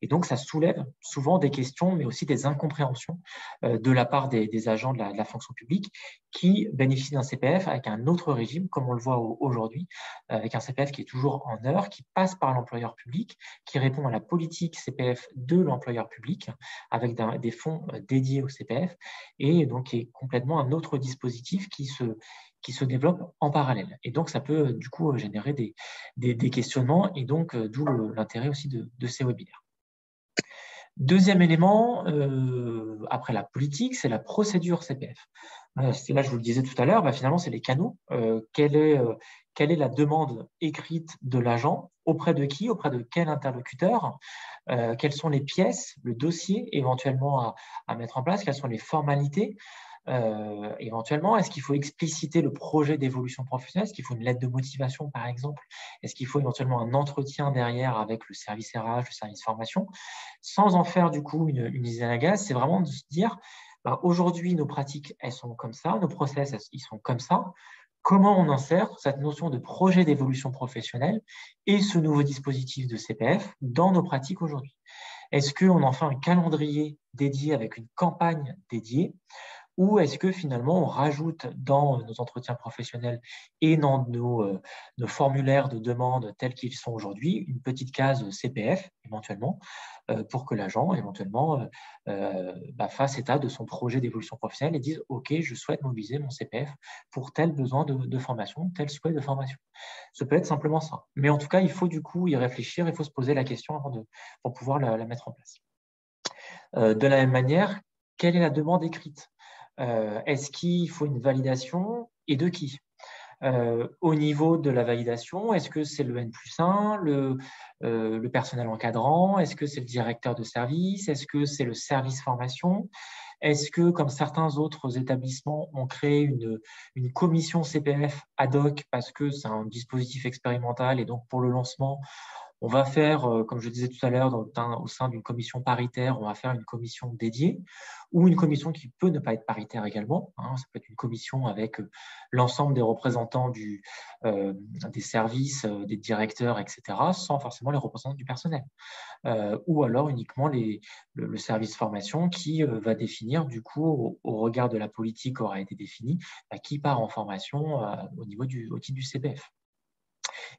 Et donc, ça soulève souvent des questions, mais aussi des incompréhensions de la part des agents de la fonction publique qui bénéficient d'un CPF avec un autre régime, comme on le voit aujourd'hui, avec un CPF qui est toujours en heures, qui passe par l'employeur public, qui répond à la politique CPF de l'employeur public, avec des fonds dédiés au CPF, et donc qui est complètement un autre dispositif qui se développe en parallèle. Et donc, ça peut du coup générer des questionnements, et donc d'où l'intérêt aussi de ces webinaires. Deuxième élément, après la politique, c'est la procédure CPF. Là, je vous le disais tout à l'heure, finalement, c'est les canaux. Quelle est la demande écrite de l'agent? Auprès de qui? Auprès de quel interlocuteur? Quelles sont les pièces, le dossier éventuellement à mettre en place? Quelles sont les formalités? Éventuellement, est-ce qu'il faut expliciter le projet d'évolution professionnelle? Est-ce qu'il faut une lettre de motivation, par exemple? Est-ce qu'il faut éventuellement un entretien derrière avec le service RH, le service formation? Sans en faire du coup une usine à gaz, c'est vraiment de se dire aujourd'hui, nos pratiques, elles sont comme ça, nos process, ils sont comme ça. Comment on insère cette notion de projet d'évolution professionnelle et ce nouveau dispositif de CPF dans nos pratiques aujourd'hui? Est-ce qu'on en fait un calendrier dédié avec une campagne dédiée Ou est-ce que finalement on rajoute dans nos entretiens professionnels et dans nos formulaires de demande tels qu'ils sont aujourd'hui une petite case CPF éventuellement pour que l'agent éventuellement fasse état de son projet d'évolution professionnelle et dise OK, je souhaite mobiliser mon CPF pour tel besoin de formation, tel souhait de formation. Ça peut être simplement ça. Mais en tout cas, il faut du coup y réfléchir, il faut se poser la question pour pouvoir la mettre en place. De la même manière, quelle est la demande écrite? Est-ce qu'il faut une validation et de qui? Au niveau de la validation, est-ce que c'est le N+1, le personnel encadrant? Est-ce que c'est le directeur de service? Est-ce que c'est le service formation? Est-ce que, comme certains autres établissements, ont créé une commission CPF ad hoc parce que c'est un dispositif expérimental et donc pour le lancement, on va faire, comme je disais tout à l'heure, au sein d'une commission paritaire, on va faire une commission dédiée ou une commission qui peut ne pas être paritaire également. Ça peut être une commission avec l'ensemble des représentants des services, des directeurs, etc., sans forcément les représentants du personnel. Ou alors uniquement le service formation qui va définir, du coup, au regard de la politique qui aura été définie, qui part en formation au titre du CPF.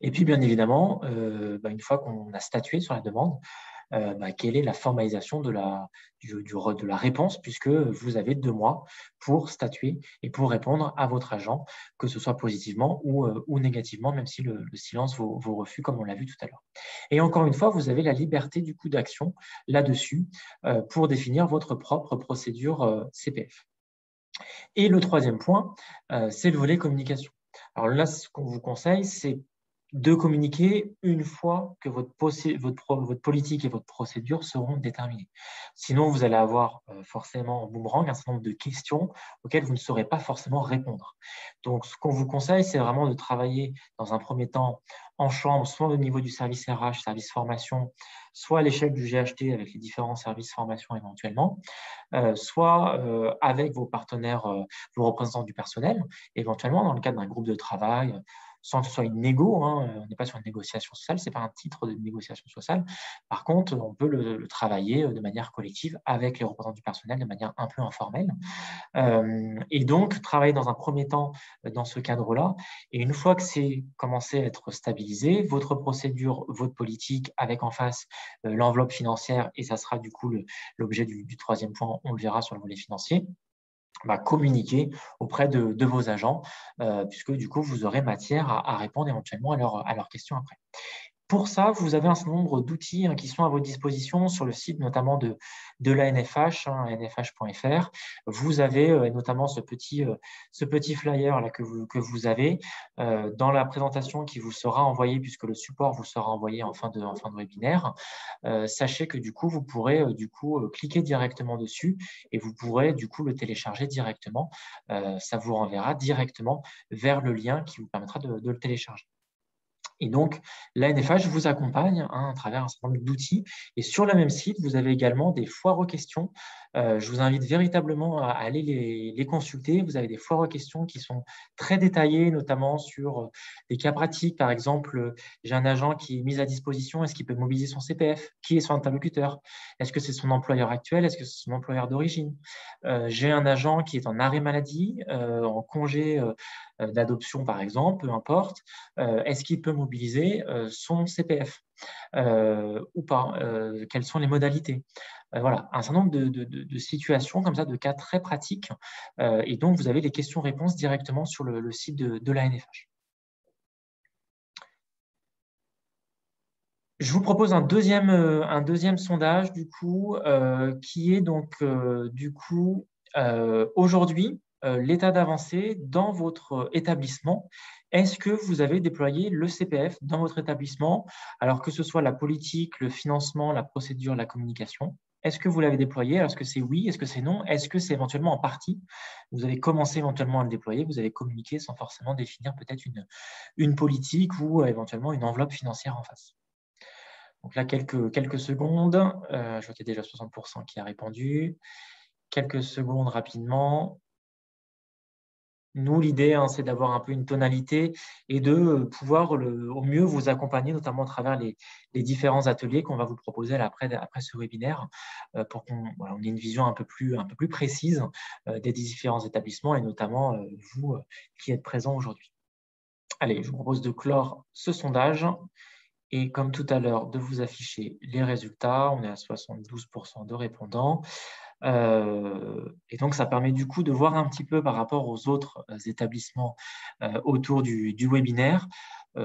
Et puis, bien évidemment, une fois qu'on a statué sur la demande, quelle est la formalisation de la réponse, puisque vous avez 2 mois pour statuer et pour répondre à votre agent, que ce soit positivement ou négativement, même si le silence vaut refus, comme on l'a vu tout à l'heure. Et encore une fois, vous avez la liberté du coup d'action là-dessus pour définir votre propre procédure CPF. Et le troisième point, c'est le volet communication. Alors là, ce qu'on vous conseille, c'est de communiquer une fois que votre politique et votre procédure seront déterminées. Sinon, vous allez avoir forcément en boomerang un certain nombre de questions auxquelles vous ne saurez pas forcément répondre. Donc, ce qu'on vous conseille, c'est vraiment de travailler dans un premier temps en chambre, soit au niveau du service RH, service formation, soit à l'échelle du GHT avec les différents services formation éventuellement, soit avec vos partenaires, vos représentants du personnel, éventuellement dans le cadre d'un groupe de travail, sans que ce soit une négo, on n'est pas sur une négociation sociale, ce n'est pas un titre de négociation sociale. Par contre, on peut le travailler de manière collective avec les représentants du personnel de manière un peu informelle. Et donc, travailler dans un premier temps dans ce cadre-là. Et une fois que c'est commencé à être stabilisé, votre procédure, votre politique, avec en face l'enveloppe financière, et ça sera du coup l'objet du troisième point, on le verra sur le volet financier, communiquer auprès de vos agents, puisque du coup, vous aurez matière à répondre éventuellement à leurs questions après. Pour ça, vous avez un certain nombre d'outils qui sont à votre disposition sur le site notamment de l'ANFH, nfh.fr. Vous avez notamment ce petit flyer là que vous avez dans la présentation qui vous sera envoyée, puisque le support vous sera envoyé en fin de webinaire. Sachez que du coup, vous pourrez cliquer directement dessus et vous pourrez du coup le télécharger directement. Ça vous renverra directement vers le lien qui vous permettra de le télécharger. Et donc, l'ANFH vous accompagne à travers un certain nombre d'outils. Et sur le même site, vous avez également des foires aux questions. Je vous invite véritablement à aller les consulter. Vous avez des foires aux questions qui sont très détaillées, notamment sur des cas pratiques. Par exemple, j'ai un agent qui est mis à disposition. Est-ce qu'il peut mobiliser son CPF? Qui est son interlocuteur? Est-ce que c'est son employeur actuel? Est-ce que c'est son employeur d'origine? J'ai un agent qui est en arrêt maladie, en congé d'adoption, par exemple, peu importe. Est-ce qu'il peut mobiliser son CPF ou pas? Quelles sont les modalités? Voilà, un certain nombre de situations comme ça, de cas très pratiques. Et donc, vous avez les questions-réponses directement sur le site de l'ANFH. Je vous propose un deuxième sondage, du coup, qui est donc, aujourd'hui, l'état d'avancée dans votre établissement. Est-ce que vous avez déployé le CPF dans votre établissement, alors que ce soit la politique, le financement, la procédure, la communication? Est-ce que vous l'avez déployé? Est-ce que c'est oui? Est-ce que c'est non? Est-ce que c'est éventuellement en partie? Vous avez commencé éventuellement à le déployer, vous avez communiqué sans forcément définir peut-être une politique ou éventuellement une enveloppe financière en face. Donc là, quelques secondes. Je vois qu'il y a déjà 60% qui a répondu. Quelques secondes rapidement. Nous, l'idée, c'est d'avoir un peu une tonalité et de pouvoir au mieux vous accompagner, notamment à travers les différents ateliers qu'on va vous proposer après ce webinaire, pour qu'on ait une vision un peu plus précise des différents établissements et notamment vous qui êtes présents aujourd'hui. Allez, je vous propose de clore ce sondage et comme tout à l'heure, de vous afficher les résultats. On est à 72% de répondants. Et donc, ça permet du coup de voir un petit peu par rapport aux autres établissements autour du webinaire.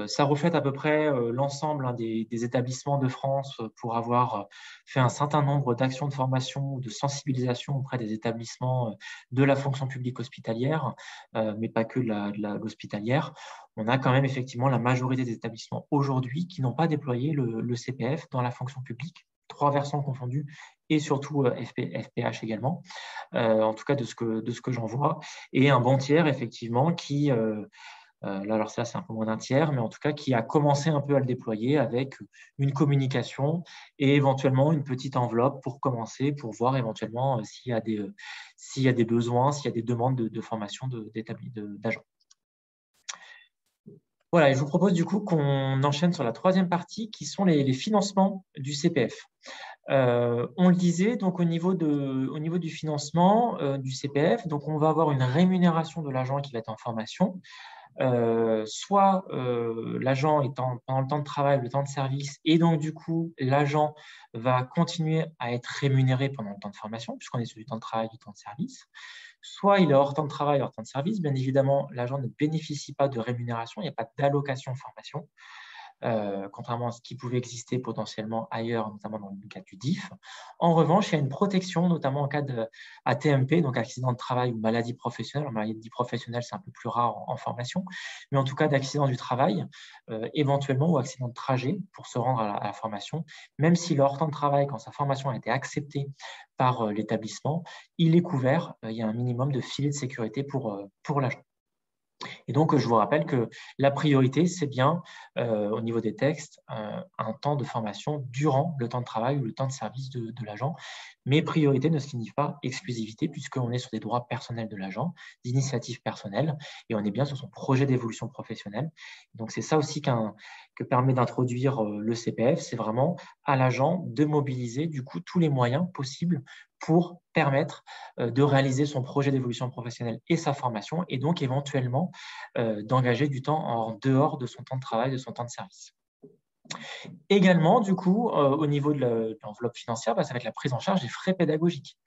Ça reflète à peu près l'ensemble des établissements de France pour avoir fait un certain nombre d'actions de formation, de sensibilisation auprès des établissements de la fonction publique hospitalière, mais pas que l'hospitalière. On a quand même effectivement la majorité des établissements aujourd'hui qui n'ont pas déployé le CPF dans la fonction publique, 3 versants confondus, et surtout FPH également, en tout cas de ce que j'en vois, et un bon tiers effectivement qui, là alors ça c'est un peu moins d'un tiers, mais en tout cas qui a commencé un peu à le déployer avec une communication et éventuellement une petite enveloppe pour commencer, pour voir éventuellement s'il y a des besoins, s'il y a des demandes de formation d'agents. Voilà, et je vous propose du coup qu'on enchaîne sur la troisième partie qui sont les financements du CPF. On le disait, donc au niveau du financement du CPF, donc on va avoir une rémunération de l'agent qui va être en formation. Soit l'agent est pendant le temps de travail, le temps de service, et donc du coup, l'agent va continuer à être rémunéré pendant le temps de formation, puisqu'on est sur du temps de travail, du temps de service. Soit il est hors temps de travail, hors temps de service. Bien évidemment, l'agent ne bénéficie pas de rémunération, il n'y a pas d'allocation de formation. Contrairement à ce qui pouvait exister potentiellement ailleurs, notamment dans le cas du DIF. En revanche, il y a une protection, notamment en cas d'ATMP, donc accident de travail ou maladie professionnelle. La maladie professionnelle, c'est un peu plus rare en formation, mais en tout cas d'accident du travail, éventuellement, ou accident de trajet pour se rendre à la formation, même s'il est hors temps de travail, quand sa formation a été acceptée par l'établissement, il est couvert, il y a un minimum de filet de sécurité pour l'agent. Et donc, je vous rappelle que la priorité, c'est bien, au niveau des textes, un temps de formation durant le temps de travail ou le temps de service de l'agent. Mais priorité ne signifie pas exclusivité, puisqu'on est sur des droits personnels de l'agent, d'initiative personnelle, et on est bien sur son projet d'évolution professionnelle. Donc, c'est ça aussi que permet d'introduire le CPF, c'est vraiment à l'agent de mobiliser du coup tous les moyens possibles pour permettre de réaliser son projet d'évolution professionnelle et sa formation, et donc éventuellement d'engager du temps en dehors de son temps de travail, de son temps de service. Également, du coup, au niveau de l'enveloppe financière, ça va être la prise en charge des frais pédagogiques.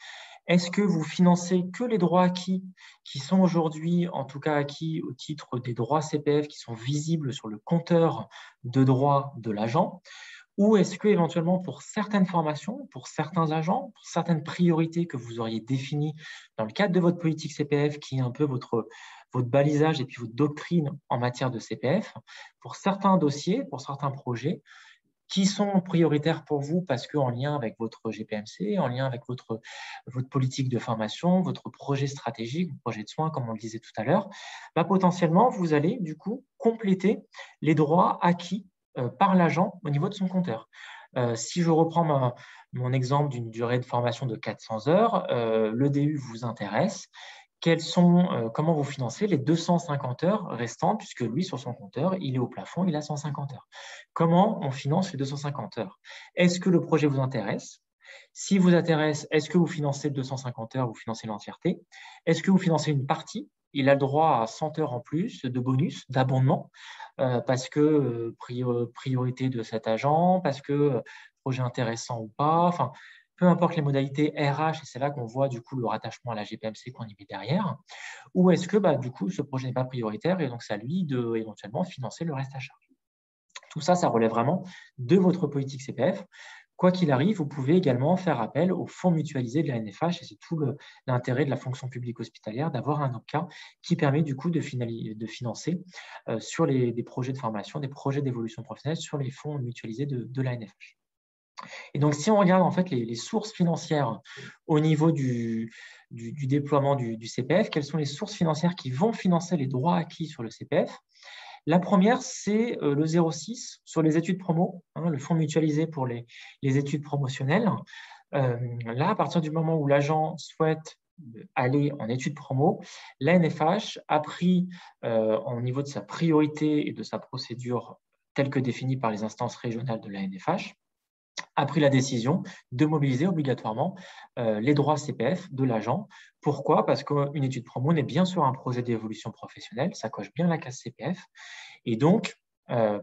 Est-ce que vous financez que les droits acquis qui sont aujourd'hui, en tout cas acquis au titre des droits CPF qui sont visibles sur le compteur de droits de l'agent? Ou est-ce que éventuellement pour certaines formations, pour certains agents, pour certaines priorités que vous auriez définies dans le cadre de votre politique CPF, qui est un peu votre balisage et puis votre doctrine en matière de CPF, pour certains dossiers, pour certains projets, qui sont prioritaires pour vous parce qu'en lien avec votre GPMC, en lien avec votre politique de formation, votre projet stratégique, votre projet de soins, comme on le disait tout à l'heure, potentiellement, vous allez du coup compléter les droits acquis par l'agent au niveau de son compteur. Si je reprends mon exemple d'une durée de formation de 400 heures, le DU vous intéresse. Comment vous financez les 250 heures restantes, puisque lui, sur son compteur, il est au plafond, il a 150 heures. Comment on finance les 250 heures? Est-ce que le projet vous intéresse? Si vous intéresse, est-ce que vous financez 250 heures, vous financez l'entièreté? Est-ce que vous financez une partie? Il a le droit à 100 heures en plus de bonus, d'abondement, parce que priorité de cet agent, parce que projet intéressant ou pas, enfin, peu importe les modalités RH, et c'est là qu'on voit du coup le rattachement à la GPMC qu'on y met derrière, ou est-ce que du coup ce projet n'est pas prioritaire et donc c'est à lui de éventuellement financer le reste à charge. Tout ça, ça relève vraiment de votre politique CPF. Quoi qu'il arrive, vous pouvez également faire appel aux fonds mutualisés de la NFH et c'est tout l'intérêt de la fonction publique hospitalière d'avoir un OPCA qui permet du coup de financer sur des projets de formation, des projets d'évolution professionnelle sur les fonds mutualisés de la NFH. Et donc, si on regarde en fait les sources financières au niveau du déploiement du CPF, quelles sont les sources financières qui vont financer les droits acquis sur le CPF? La première, c'est le 0,6 sur les études promo, le fonds mutualisé pour les études promotionnelles. Là, à partir du moment où l'agent souhaite aller en études promo, l'ANFH a pris au niveau de sa priorité et de sa procédure telle que définie par les instances régionales de l'ANFH, a pris la décision de mobiliser obligatoirement les droits CPF de l'agent. Pourquoi? Parce qu'une étude promo est bien sûr un projet d'évolution professionnelle, ça coche bien la case CPF, et donc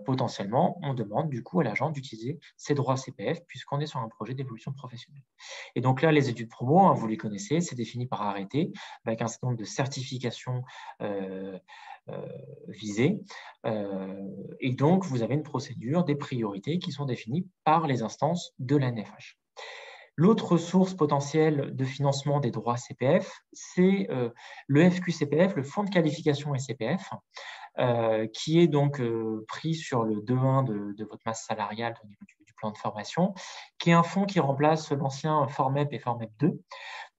potentiellement, on demande du coup à l'agent d'utiliser ses droits CPF puisqu'on est sur un projet d'évolution professionnelle. Et donc là, les études promo, hein, vous les connaissez, c'est défini par arrêté avec un certain nombre de certifications visées. Et donc, vous avez une procédure, des priorités qui sont définies par les instances de l'ANFH. L'autre source potentielle de financement des droits CPF, c'est le FQCPF, le Fonds de qualification et CPF, qui est donc pris sur le 2.1 de votre masse salariale au niveau du plan de formation, qui est un fonds qui remplace l'ancien FORMEP et FORMEP 2,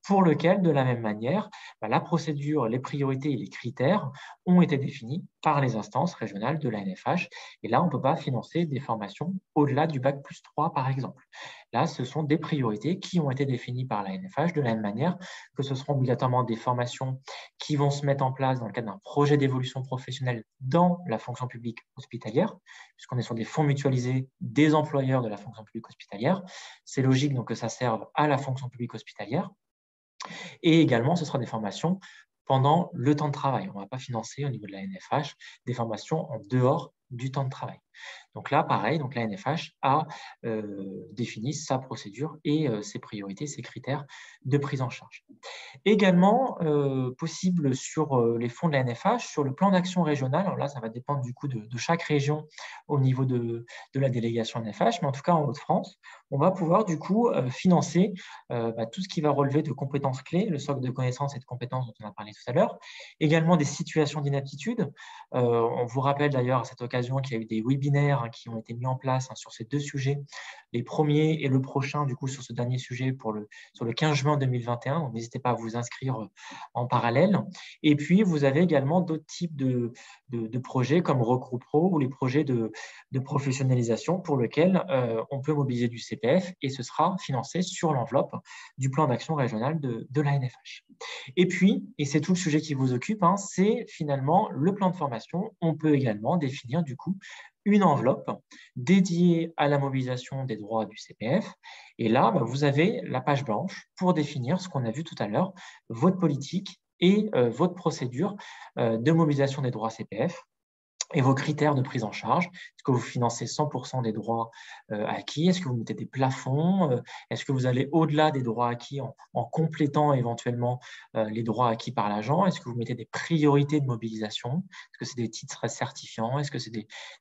pour lequel, de la même manière, la procédure, les priorités et les critères ont été définis par les instances régionales de l'ANFH. Et là, on ne peut pas financer des formations au-delà du Bac+3, par exemple. Là, ce sont des priorités qui ont été définies par l'ANFH de la même manière que ce seront obligatoirement des formations qui vont se mettre en place dans le cadre d'un projet d'évolution professionnelle dans la fonction publique hospitalière, puisqu'on est sur des fonds mutualisés des employeurs de la fonction publique hospitalière. C'est logique donc que ça serve à la fonction publique hospitalière. Et également, ce sera des formations pendant le temps de travail. On ne va pas financer au niveau de la NFH des formations en dehors du temps de travail. Donc là, pareil, donc la NFH a défini sa procédure et ses priorités, ses critères de prise en charge. Également, possible sur les fonds de la NFH, sur le plan d'action régional. Alors là, ça va dépendre du coup de chaque région au niveau de la délégation NFH, mais en tout cas en Hauts-de-France, on va pouvoir du coup financer tout ce qui va relever de compétences clés, le socle de connaissances et de compétences dont on a parlé tout à l'heure, également des situations d'inaptitude. On vous rappelle d'ailleurs à cette occasion qu'il y a eu des webinaires qui ont été mis en place sur ces deux sujets, les premiers et le prochain du coup sur ce dernier sujet sur le 15 juin 2021. Donc n'hésitez pas à vous inscrire en parallèle. Et puis, vous avez également d'autres types de projets comme Recruit Pro ou les projets de professionnalisation pour lesquels on peut mobiliser du CPF et ce sera financé sur l'enveloppe du plan d'action régional de l'ANFH. Et puis, et c'est tout le sujet qui vous occupe, c'est finalement le plan de formation. On peut également définir du coup une enveloppe dédiée à la mobilisation des droits du CPF. Et là, vous avez la page blanche pour définir ce qu'on a vu tout à l'heure, votre politique et votre procédure de mobilisation des droits CPF et vos critères de prise en charge. Est-ce que vous financez 100% des droits acquis? Est-ce que vous mettez des plafonds? Est-ce que vous allez au-delà des droits acquis en complétant éventuellement les droits acquis par l'agent? Est-ce que vous mettez des priorités de mobilisation? Est-ce que c'est des titres certifiants? Est-ce que c'est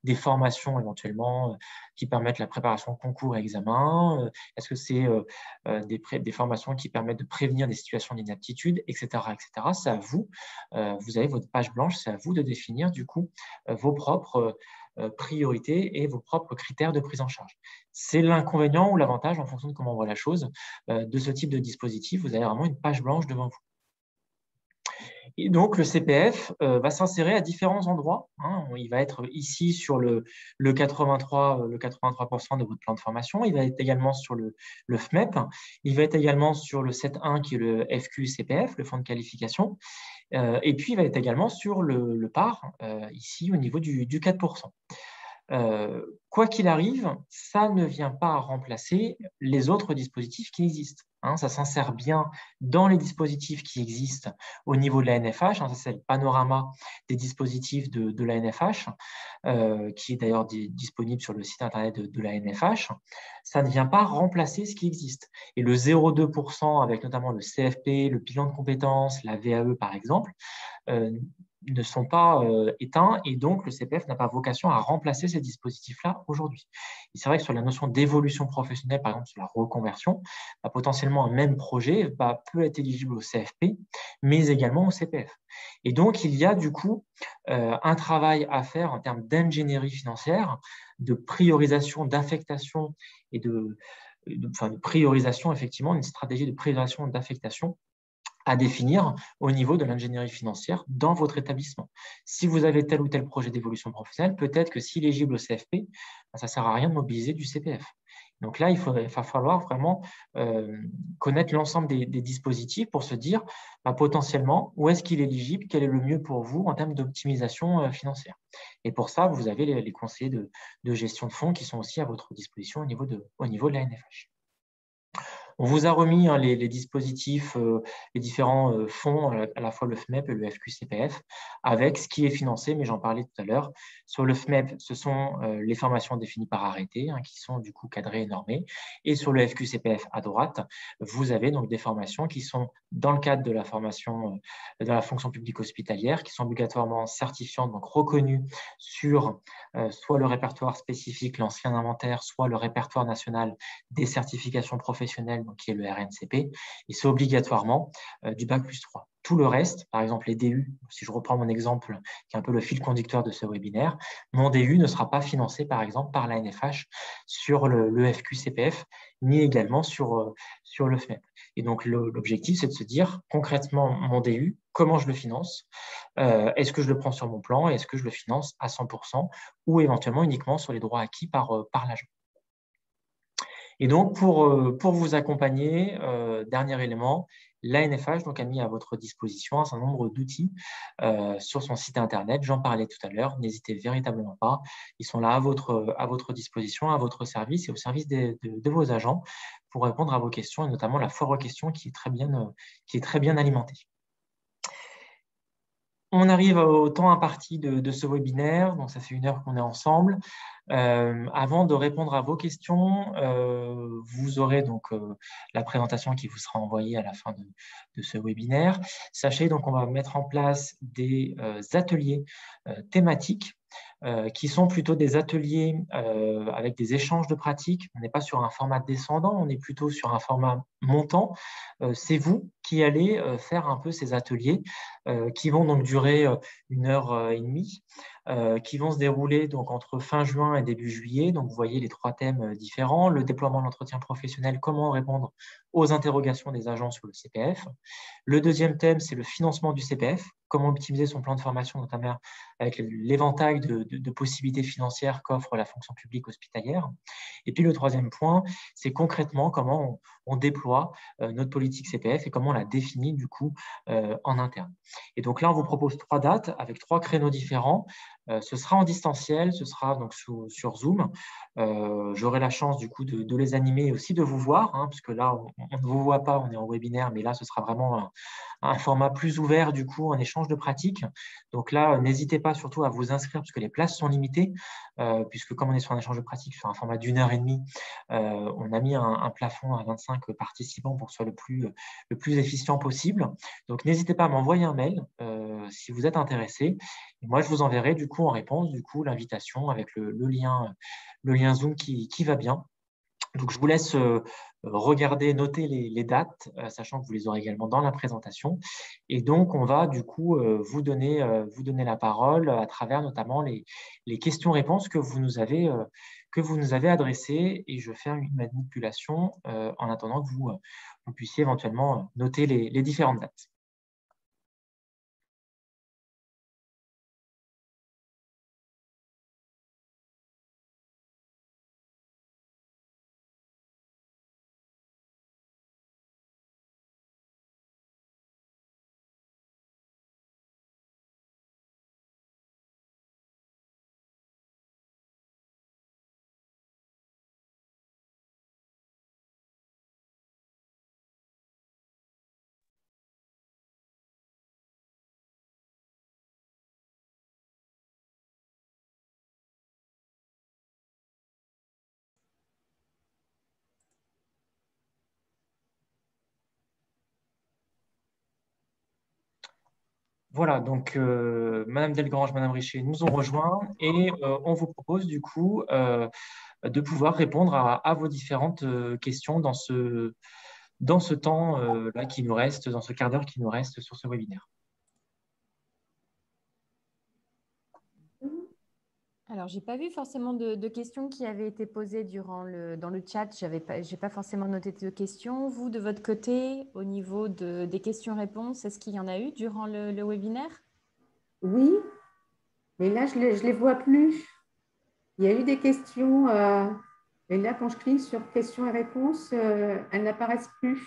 des formations éventuellement qui permettent la préparation de concours et examens? Est-ce que c'est des formations qui permettent de prévenir des situations d'inaptitude, etc., etc. C'est à vous. Vous avez votre page blanche, c'est à vous de définir du coup vos propres priorités et vos propres critères de prise en charge. C'est l'inconvénient ou l'avantage en fonction de comment on voit la chose de ce type de dispositif. Vous avez vraiment une page blanche devant vous. Et donc, le CPF va s'insérer à différents endroits. Il va être ici sur le 83% de votre plan de formation. Il va être également sur le FMEP. Il va être également sur le 7.1 qui est le FQ-CPF, le fonds de qualification. Et puis, il va être également sur le PAR, ici au niveau du 4%. Quoi qu'il arrive, ça ne vient pas remplacer les autres dispositifs qui existent. Ça s'insère bien dans les dispositifs qui existent au niveau de la NFH. Ça, c'est le panorama des dispositifs de la NFH, qui est d'ailleurs disponible sur le site internet de la NFH. Ça ne vient pas remplacer ce qui existe. Et le 0,2% avec notamment le CFP, le bilan de compétences, la VAE par exemple, ne sont pas éteints et donc le CPF n'a pas vocation à remplacer ces dispositifs-là aujourd'hui. Et c'est vrai que sur la notion d'évolution professionnelle, par exemple sur la reconversion, potentiellement un même projet peut être éligible au CFP, mais également au CPF. Et donc, il y a du coup un travail à faire en termes d'ingénierie financière, de priorisation, d'affectation et de priorisation, effectivement, une stratégie de priorisation et d'affectation à définir au niveau de l'ingénierie financière dans votre établissement. Si vous avez tel ou tel projet d'évolution professionnelle, peut-être que s'il est éligible au CFP, ça ne sert à rien de mobiliser du CPF. Donc là, va falloir vraiment connaître l'ensemble des dispositifs pour se dire potentiellement où est-ce qu'il est éligible, quel est le mieux pour vous en termes d'optimisation financière. Et pour ça, vous avez les conseillers de gestion de fonds qui sont aussi à votre disposition au niveau de la NFH. On vous a remis les dispositifs, les différents fonds, à la fois le FMEP et le FQCPF, avec ce qui est financé, mais j'en parlais tout à l'heure. Sur le FMEP, ce sont les formations définies par arrêté, qui sont du coup cadrées et normées. Et sur le FQCPF, à droite, vous avez donc des formations qui sont dans le cadre de la formation de la fonction publique hospitalière, qui sont obligatoirement certifiantes, donc reconnues sur soit le répertoire spécifique, l'ancien inventaire, soit le répertoire national des certifications professionnelles, donc qui est le RNCP, et c'est obligatoirement du Bac+3. Tout le reste, par exemple les DU, si je reprends mon exemple, qui est un peu le fil conducteur de ce webinaire, mon DU ne sera pas financé, par exemple, par la NFH sur le FQCPF, ni également sur le FMEP. Et donc, l'objectif, c'est de se dire, concrètement, mon DU, comment je le finance? Est-ce que je le prends sur mon plan? Est-ce que je le finance à 100% ou éventuellement uniquement sur les droits acquis par l'agent? Et donc, pour vous accompagner, dernier élément, la NFH donc, a mis à votre disposition un certain nombre d'outils sur son site internet. J'en parlais tout à l'heure, n'hésitez véritablement pas. Ils sont là à votre disposition, à votre service et au service de vos agents pour répondre à vos questions et notamment la foire aux questions qui est très bien alimentée. On arrive au temps imparti de ce webinaire, donc ça fait 1 heure qu'on est ensemble. Avant de répondre à vos questions, vous aurez donc la présentation qui vous sera envoyée à la fin de ce webinaire. Sachez donc qu'on va mettre en place des ateliers thématiques qui sont plutôt des ateliers avec des échanges de pratiques. On n'est pas sur un format descendant, on est plutôt sur un format montant. C'est vous qui allez faire un peu ces ateliers qui vont donc durer 1 heure et demie, qui vont se dérouler donc entre fin juin et début juillet. Donc, vous voyez les 3 thèmes différents. Le déploiement de l'entretien professionnel, comment répondre aux interrogations des agents sur le CPF. Le deuxième thème, c'est le financement du CPF, comment optimiser son plan de formation, notamment avec l'éventail de possibilités financières qu'offre la fonction publique hospitalière. Et puis, le troisième point, c'est concrètement comment on déploie notre politique CPF et comment on la définit du coup en interne. Et donc là, on vous propose 3 dates avec 3 créneaux différents. Ce sera en distanciel, ce sera donc sur Zoom. J'aurai la chance du coup de les animer et aussi de vous voir, puisque là, on ne vous voit pas, on est en webinaire, mais là, ce sera vraiment un format plus ouvert du coup, en échange de pratiques. Donc là, n'hésitez pas surtout à vous inscrire, puisque les places sont limitées, puisque comme on est sur un échange de pratiques, sur un format d'1 heure et demie, on a mis un plafond à 25 participants pour que ce soit le plus efficient possible. Donc, n'hésitez pas à m'envoyer un mail si vous êtes intéressé. Et moi, je vous enverrai du coup en réponse l'invitation avec le lien Zoom qui va bien. Donc, je vous laisse regarder, noter les dates, sachant que vous les aurez également dans la présentation. Et donc, on va du coup vous donner la parole à travers notamment les questions-réponses que vous nous avez adressées. Et je fais une manipulation en attendant que vous puissiez éventuellement noter les différentes dates. Voilà, donc Madame Delgrange, Madame Richer nous ont rejoints et on vous propose du coup de pouvoir répondre à vos différentes questions dans ce temps là qui nous reste, dans ce quart d'heure qui nous reste sur ce webinaire. Alors, je n'ai pas vu forcément de questions qui avaient été posées dans le chat. Je n'ai pas forcément noté de questions. Vous, de votre côté, au niveau des questions-réponses, est-ce qu'il y en a eu durant le webinaire? Oui, mais là, je les vois plus. Il y a eu des questions Et là, quand je clique sur questions et réponses, elles n'apparaissent plus.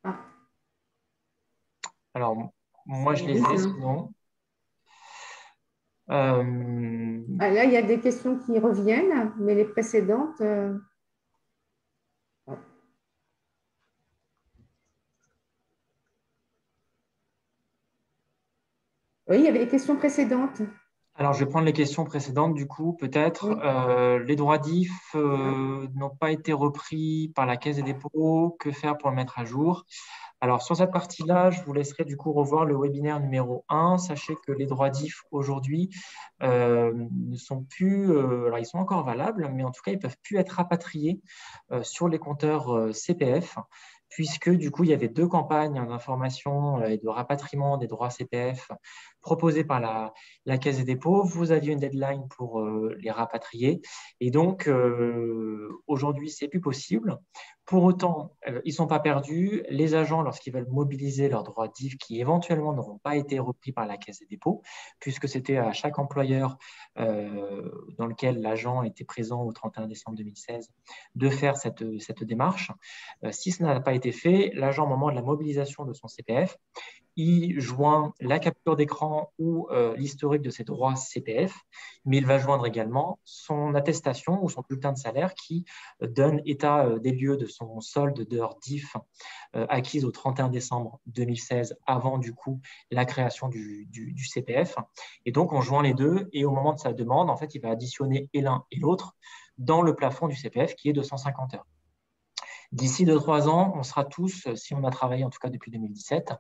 Ah, Alors, moi, je les ai, sinon. Ah, là, il y a des questions qui reviennent, mais les précédentes… Oui, il y avait les questions précédentes. Alors, je vais prendre les questions précédentes, du coup, peut-être. Oui. Les droits DIF n'ont pas été repris par la Caisse des dépôts. Que faire pour le mettre à jour? Alors, sur cette partie-là, je vous laisserai du coup revoir le webinaire numéro 1. Sachez que les droits DIF aujourd'hui ne sont plus, alors ils sont encore valables, mais en tout cas, ils ne peuvent plus être rapatriés sur les compteurs CPF, puisque du coup, il y avait 2 campagnes d'information et de rapatriement des droits CPF proposées par la Caisse des dépôts. Vous aviez une deadline pour les rapatrier. Et donc, aujourd'hui, ce n'est plus possible. Pour autant, ils ne sont pas perdus. Les agents, lorsqu'ils veulent mobiliser leurs droits DIF qui éventuellement n'auront pas été repris par la Caisse des dépôts, puisque c'était à chaque employeur dans lequel l'agent était présent au 31 décembre 2016 de faire cette démarche. Si ce n'a pas été fait, l'agent, au moment de la mobilisation de son CPF, il joint la capture d'écran ou l'historique de ses droits CPF, mais il va joindre également son attestation ou son bulletin de salaire qui donne état des lieux de son solde d'heures DIF acquise au 31 décembre 2016 avant du coup la création du CPF. Et donc, on joint les deux et au moment de sa demande, en fait, il va additionner et l'un et l'autre dans le plafond du CPF qui est de 150 heures. D'ici 2-3 ans, on sera tous, si on a travaillé en tout cas depuis 2017,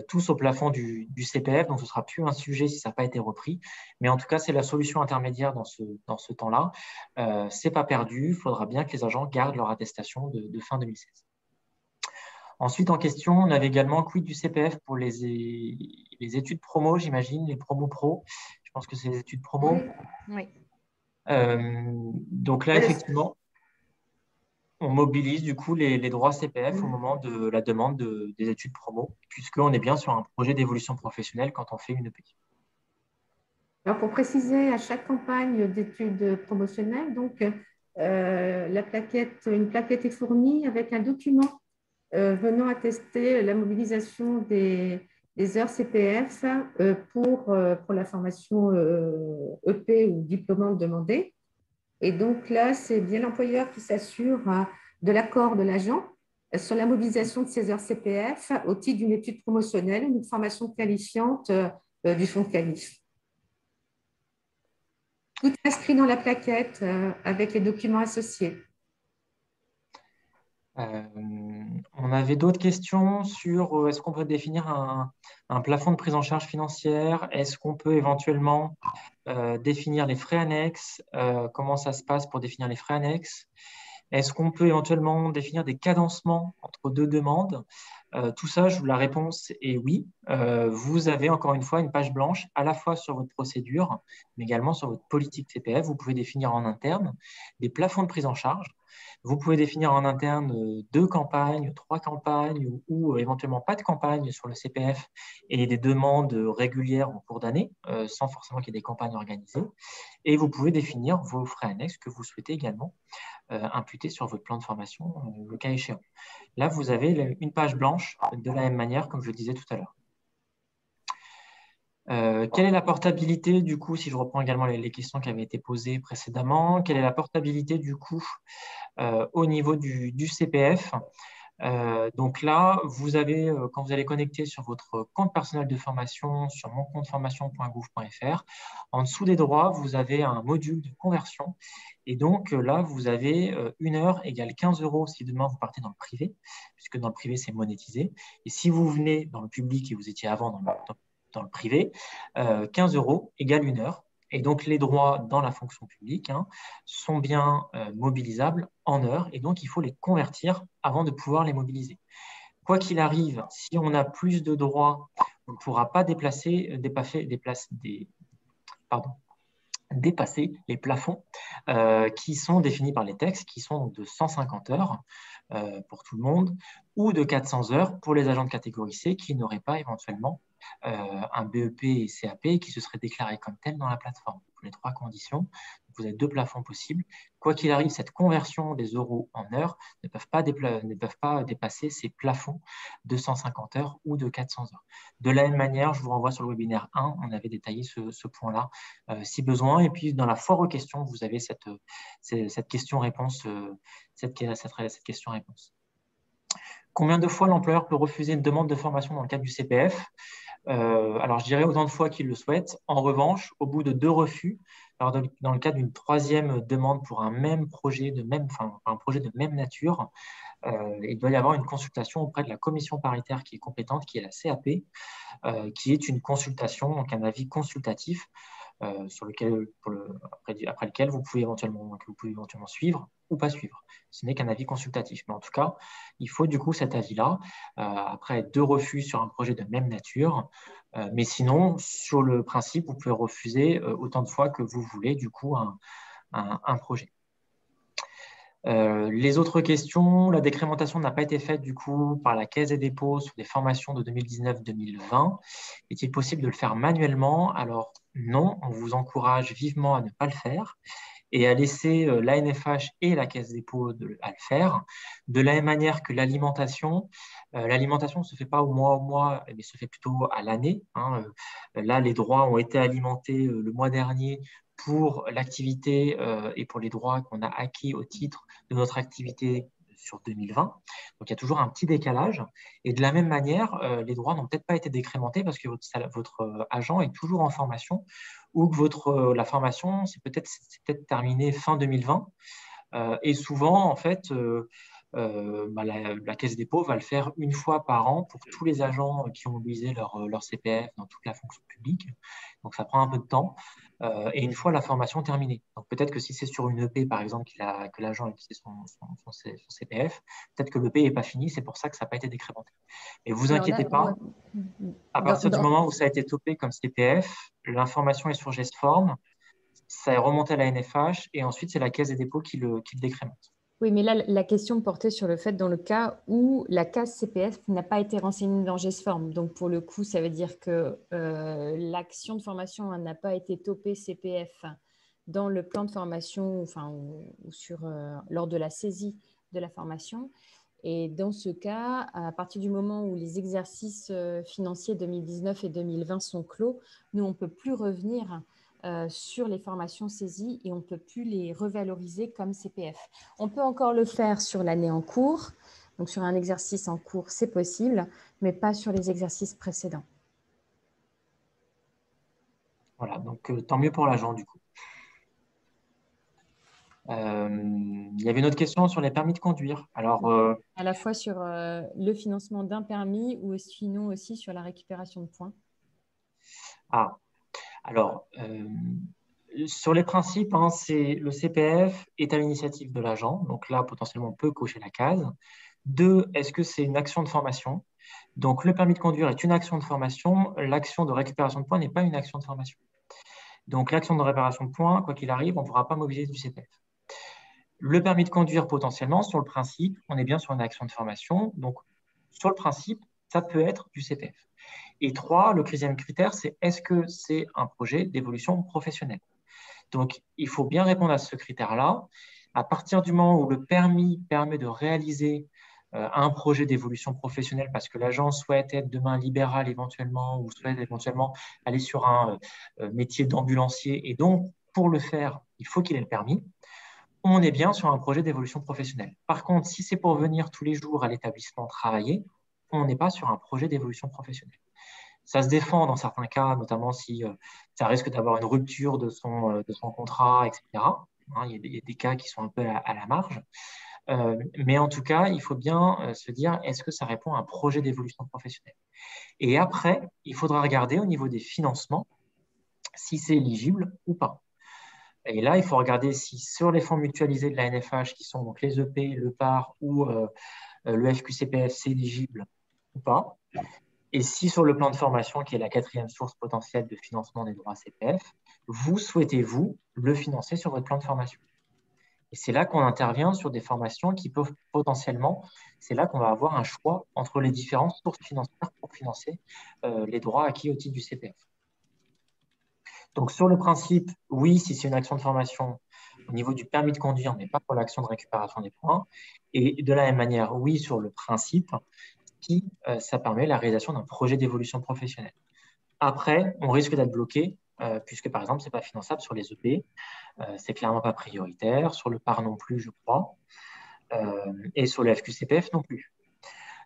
tous au plafond du CPF, donc ce ne sera plus un sujet si ça n'a pas été repris. Mais en tout cas, c'est la solution intermédiaire dans ce temps-là. Ce n'est pas perdu, il faudra bien que les agents gardent leur attestation de fin 2016. Ensuite, en question, on avait également quid du CPF pour les études promo, j'imagine, les promos pro. Je pense que c'est les études promo. Oui. Donc là, effectivement, on mobilise du coup les droits CPF au moment de la demande des études promo, puisqu'on est bien sur un projet d'évolution professionnelle quand on fait une EPI. Alors, pour préciser, à chaque campagne d'études promotionnelles, donc, une plaquette est fournie avec un document venant attester la mobilisation des heures CPF pour la formation EP ou diplômante demandée. Et donc là, c'est bien l'employeur qui s'assure de l'accord de l'agent sur la mobilisation de ces heures CPF au titre d'une étude promotionnelle ou d'une formation qualifiante du fonds qualif. Tout est inscrit dans la plaquette avec les documents associés. On avait d'autres questions sur est-ce qu'on peut définir un plafond de prise en charge financière? Est-ce qu'on peut éventuellement définir les frais annexes? Comment ça se passe pour définir les frais annexes? Est-ce qu'on peut éventuellement définir des cadencements entre 2 demandes? Tout ça, la réponse est oui. Vous avez encore une fois une page blanche à la fois sur votre procédure, mais également sur votre politique CPF. Vous pouvez définir en interne des plafonds de prise en charge. Vous pouvez définir en interne 2 campagnes, 3 campagnes ou éventuellement pas de campagne sur le CPF et des demandes régulières en cours d'année, sans forcément qu'il y ait des campagnes organisées. Et vous pouvez définir vos frais annexes que vous souhaitez également imputer sur votre plan de formation, le cas échéant. Là, vous avez une page blanche de la même manière, comme je le disais tout à l'heure. Quelle est la portabilité du coup, si je reprends également les questions qui avaient été posées précédemment, quelle est la portabilité du coup au niveau du CPF? Donc là, vous avez, quand vous allez connecter sur votre compte personnel de formation, sur moncompteformation.gouv.fr, en dessous des droits, vous avez un module de conversion. Et donc là, vous avez 1 heure égale 15 € si demain vous partez dans le privé, puisque dans le privé, c'est monétisé. Et si vous venez dans le public et vous étiez avant dans le privé, 15 € égale 1 heure. Et donc, les droits dans la fonction publique sont bien mobilisables en heures et donc il faut les convertir avant de pouvoir les mobiliser. Quoi qu'il arrive, si on a plus de droits, on ne pourra pas dépasser les plafonds qui sont définis par les textes, qui sont de 150 heures pour tout le monde ou de 400 heures pour les agents de catégorie C qui n'auraient pas éventuellement un BEP et CAP qui se seraient déclarés comme tels dans la plateforme. Pour les 3 conditions, vous avez deux plafonds possibles. Quoi qu'il arrive, cette conversion des euros en heures ne peuvent pas dépasser ces plafonds de 150 heures ou de 400 heures. De la même manière, je vous renvoie sur le webinaire 1, on avait détaillé ce point-là si besoin. Et puis, dans la foire aux questions, vous avez cette question-réponse. Cette question-réponse. Combien de fois l'employeur peut refuser une demande de formation dans le cadre du CPF? Alors, je dirais autant de fois qu'il le souhaite. En revanche, au bout de 2 refus, alors dans le cadre d'une 3e demande pour un même projet un projet de même nature, il doit y avoir une consultation auprès de la commission paritaire qui est compétente, qui est la CAP, qui est une consultation, donc un avis consultatif après lequel vous pouvez éventuellement suivre ou pas suivre. Ce n'est qu'un avis consultatif. Mais en tout cas, il faut du coup cet avis-là, après 2 refus sur un projet de même nature. Mais sinon, sur le principe, vous pouvez refuser autant de fois que vous voulez du coup un projet. Les autres questions, la décrémentation n'a pas été faite du coup par la Caisse des dépôts sur des formations de 2019-2020. Est-il possible de le faire manuellement? Alors non, on vous encourage vivement à ne pas le faire et à laisser l'ANFH et la Caisse des dépôts à le faire. De la même manière que l'alimentation ne se fait pas au mois, mais se fait plutôt à l'année. Là, les droits ont été alimentés le mois dernier pour l'activité et pour les droits qu'on a acquis au titre de notre activité sur 2020. Donc, il y a toujours un petit décalage. Et de la même manière, les droits n'ont peut-être pas été décrémentés parce que votre agent est toujours en formation ou que la formation, c'est peut-être terminé fin 2020. Et souvent, en fait, la Caisse des dépôts va le faire une fois par an pour tous les agents qui ont mobilisé leur CPF dans toute la fonction publique. Donc, ça prend un peu de temps. Et une fois la formation terminée. Donc, peut-être que si c'est sur une EP, par exemple, que l'agent a utilisé son CPF, peut-être que l'EP n'est pas fini, c'est pour ça que ça n'a pas été décrémenté. Mais vous inquiétez pas, à partir du moment où ça a été topé comme CPF, l'information est sur GestForm, ça est remonté à la NFH et ensuite, c'est la Caisse des dépôts qui le décrémente. Oui, mais là, la question portait sur le fait dans le cas où la case CPF n'a pas été renseignée dans GestForm. Donc, pour le coup, ça veut dire que l'action de formation n'a pas été topée CPF dans le plan de formation lors de la saisie de la formation. Et dans ce cas, à partir du moment où les exercices financiers 2019 et 2020 sont clos, nous, on ne peut plus revenir sur les formations saisies et on ne peut plus les revaloriser comme CPF. On peut encore le faire sur l'année en cours, donc sur un exercice en cours, c'est possible, mais pas sur les exercices précédents. Voilà, donc tant mieux pour l'agent du coup. Il y avait une autre question sur les permis de conduire. Alors, à la fois sur le financement d'un permis ou sinon aussi sur la récupération de points. Alors, sur les principes, le CPF est à l'initiative de l'agent. Donc là, potentiellement, on peut cocher la case. 2, est-ce que c'est une action de formation? Donc, le permis de conduire est une action de formation. L'action de récupération de points n'est pas une action de formation. Donc, l'action de réparation de points, quoi qu'il arrive, on ne pourra pas mobiliser du CPF. Le permis de conduire, potentiellement, sur le principe, on est bien sur une action de formation. Donc, sur le principe, ça peut être du CPF. Et 3, le 3e critère, c'est est-ce que c'est un projet d'évolution professionnelle? Donc, il faut bien répondre à ce critère-là. À partir du moment où le permis permet de réaliser un projet d'évolution professionnelle parce que l'agent souhaite être demain libéral éventuellement ou souhaite éventuellement aller sur un métier d'ambulancier et donc, pour le faire, il faut qu'il ait le permis, on est bien sur un projet d'évolution professionnelle. Par contre, si c'est pour venir tous les jours à l'établissement travailler, on n'est pas sur un projet d'évolution professionnelle. Ça se défend dans certains cas, notamment si ça risque d'avoir une rupture de son contrat, etc. Il y a des cas qui sont un peu à la marge. Mais en tout cas, il faut bien se dire, est-ce que ça répond à un projet d'évolution professionnelle? Et après, il faudra regarder au niveau des financements si c'est éligible ou pas. Et là, il faut regarder si sur les fonds mutualisés de la NFH, qui sont donc les EP, le PAR ou le FQCPF, c'est éligible ou pas. Et si sur le plan de formation, qui est la 4e source potentielle de financement des droits CPF, vous souhaitez-vous le financer sur votre plan de formation? Et c'est là qu'on intervient sur des formations qui peuvent potentiellement, c'est là qu'on va avoir un choix entre les différentes sources financières pour financer les droits acquis au titre du CPF. Donc, sur le principe, oui, si c'est une action de formation, Au niveau du permis de conduire, mais pas pour l'action de récupération des points. Et de la même manière, oui, sur le principe, si ça permet la réalisation d'un projet d'évolution professionnelle. Après, on risque d'être bloqué, puisque par exemple, ce n'est pas finançable sur les EP, c'est clairement pas prioritaire, sur le PAR non plus, je crois, et sur le FQCPF non plus.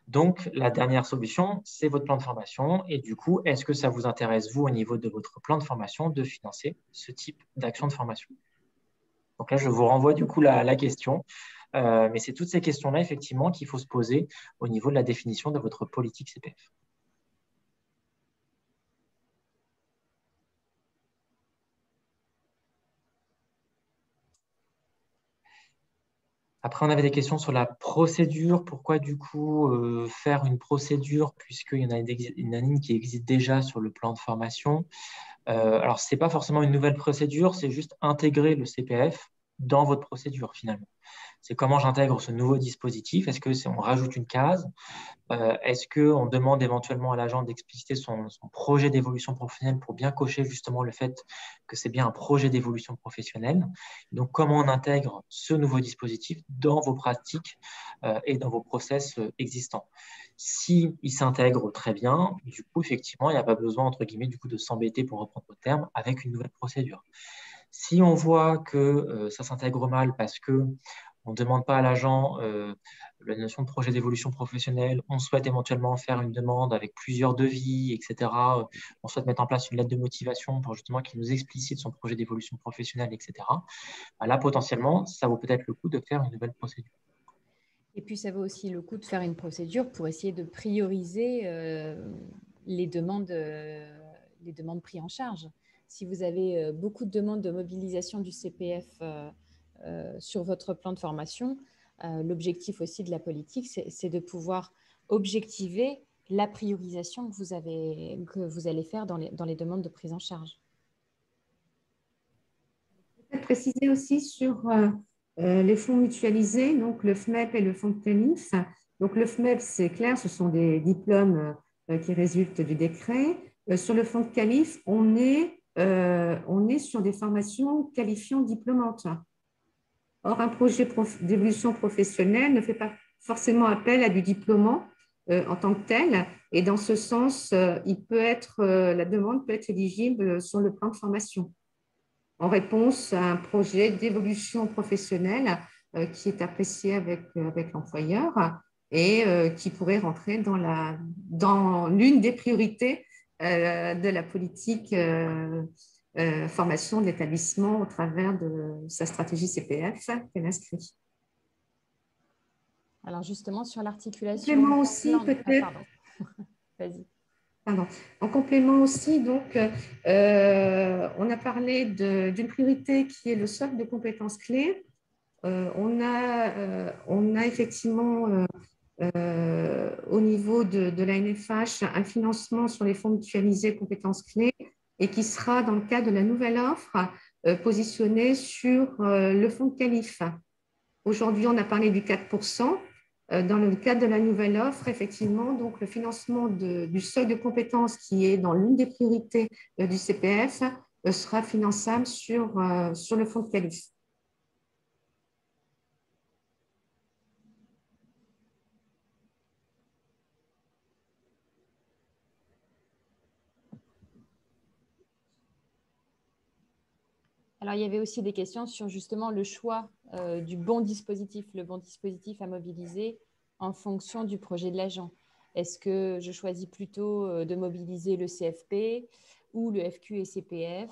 Donc, la dernière solution, c'est votre plan de formation. Et du coup, est-ce que ça vous intéresse, vous, au niveau de votre plan de formation, de financer ce type d'action de formation? Donc là, je vous renvoie du coup la question. Mais c'est toutes ces questions-là, effectivement, qu'il faut se poser au niveau de la définition de votre politique CPF. Après, on avait des questions sur la procédure. Pourquoi, du coup, faire une procédure puisqu'il y en a une qui existe déjà sur le plan de formation? Alors, ce n'est pas forcément une nouvelle procédure, c'est juste intégrer le CPF dans votre procédure, finalement. C'est comment j'intègre ce nouveau dispositif. Est-ce qu'on rajoute une case? Est-ce qu'on demande éventuellement à l'agent d'expliciter son projet d'évolution professionnelle pour bien cocher justement le fait que c'est bien un projet d'évolution professionnelle? Donc, comment on intègre ce nouveau dispositif dans vos pratiques et dans vos process existants? S'il s'intègre très bien, du coup, effectivement, il n'y a pas besoin, entre guillemets, du coup, de s'embêter, pour reprendre le terme, avec une nouvelle procédure. Si on voit que ça s'intègre mal parce que on ne demande pas à l'agent la notion de projet d'évolution professionnelle, on souhaite éventuellement faire une demande avec plusieurs devis, etc. On souhaite mettre en place une lettre de motivation pour justement qu'il nous explicite son projet d'évolution professionnelle, etc. Là, potentiellement, ça vaut peut-être le coup de faire une nouvelle procédure. Et puis, ça vaut aussi le coup de faire une procédure pour essayer de prioriser les demandes prises en charge. Si vous avez beaucoup de demandes de mobilisation du CPF sur votre plan de formation, l'objectif aussi de la politique, c'est de pouvoir objectiver la priorisation que vous allez faire dans les demandes de prise en charge. Peut-être préciser aussi sur les fonds mutualisés, donc le FMEP et le fonds de tennis. Donc le FMEP, c'est clair, ce sont des diplômes qui résultent du décret. Sur le fonds de qualif, on est sur des formations qualifiantes diplômantes. Or, un projet d'évolution professionnelle ne fait pas forcément appel à du diplômant en tant que tel. Et dans ce sens, la demande peut être éligible sur le plan de formation en réponse à un projet d'évolution professionnelle qui est apprécié avec l'employeur et qui pourrait rentrer dans l'une des priorités de la politique formation de l'établissement au travers de sa stratégie CPF qu'elle inscrit. Alors justement, sur l'articulation… Complément aussi, peut-être… Vas-y. Pardon. En complément aussi, donc, on a parlé d'une priorité qui est le socle de compétences clés. On a effectivement au niveau de la NFH un financement sur les fonds mutualisés compétences clés et qui sera dans le cadre de la nouvelle offre positionné sur le fonds de qualif. Aujourd'hui, on a parlé du 4%. Dans le cadre de la nouvelle offre, effectivement, donc le financement du seuil de compétences qui est dans l'une des priorités du CPF sera finançable sur le fonds de qualif. Alors, il y avait aussi des questions sur justement le choix du bon dispositif, le bon dispositif à mobiliser en fonction du projet de l'agent. Est-ce que je choisis plutôt de mobiliser le CFP ou le FQ et CPF,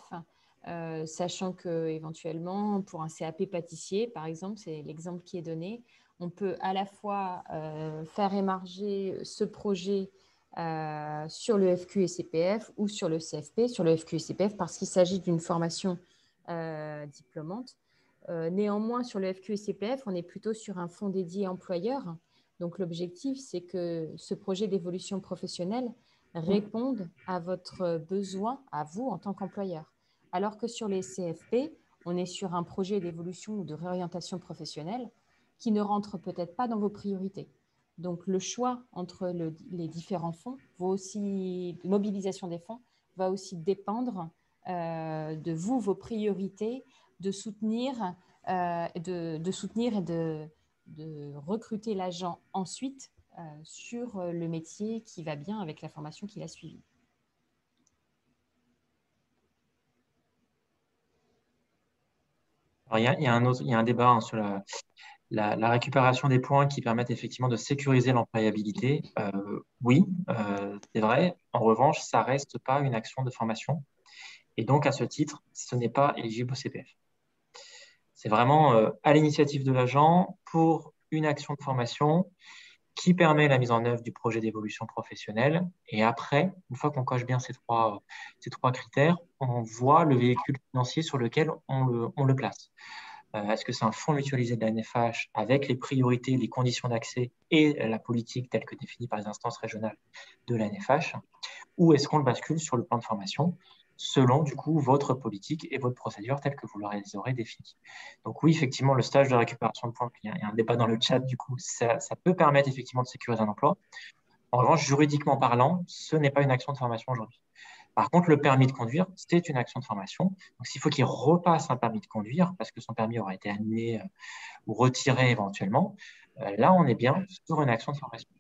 sachant qu'éventuellement, pour un CAP pâtissier, par exemple, c'est l'exemple qui est donné, on peut à la fois faire émarger ce projet sur le FQ et CPF ou sur le CFP, sur le FQ et CPF, parce qu'il s'agit d'une formation diplômante. Néanmoins, sur le FQ et CPF, on est plutôt sur un fonds dédié employeur. Donc, l'objectif, c'est que ce projet d'évolution professionnelle réponde à votre besoin, à vous en tant qu'employeur. Alors que sur les CFP, on est sur un projet d'évolution ou de réorientation professionnelle qui ne rentre peut-être pas dans vos priorités. Donc, le choix entre les différents fonds, mobilisation des fonds, va aussi dépendre de vous, vos priorités, de soutenir et de soutenir et de recruter l'agent ensuite sur le métier qui va bien avec la formation qu'il a suivie. Alors, il y a un débat hein, sur la récupération des points qui permettent effectivement de sécuriser l'employabilité. Oui, c'est vrai. En revanche, ça reste pas une action de formation. Et donc, à ce titre, ce n'est pas éligible au CPF. C'est vraiment à l'initiative de l'agent pour une action de formation qui permet la mise en œuvre du projet d'évolution professionnelle. Et après, une fois qu'on coche bien ces trois critères, on voit le véhicule financier sur lequel on le place. Est-ce que c'est un fonds mutualisé de la NFH avec les priorités, les conditions d'accès et la politique telle que définie par les instances régionales de la NFH, ou est-ce qu'on le bascule sur le plan de formation selon du coup votre politique et votre procédure telle que vous les aurez définies. Donc oui, effectivement, le stage de récupération de points, il y a un débat dans le chat, du coup, ça peut permettre effectivement de sécuriser un emploi. En revanche, juridiquement parlant, ce n'est pas une action de formation aujourd'hui. Par contre, le permis de conduire, c'est une action de formation. Donc, s'il faut qu'il repasse un permis de conduire parce que son permis aura été annulé ou retiré éventuellement, là, on est bien sur une action de formation.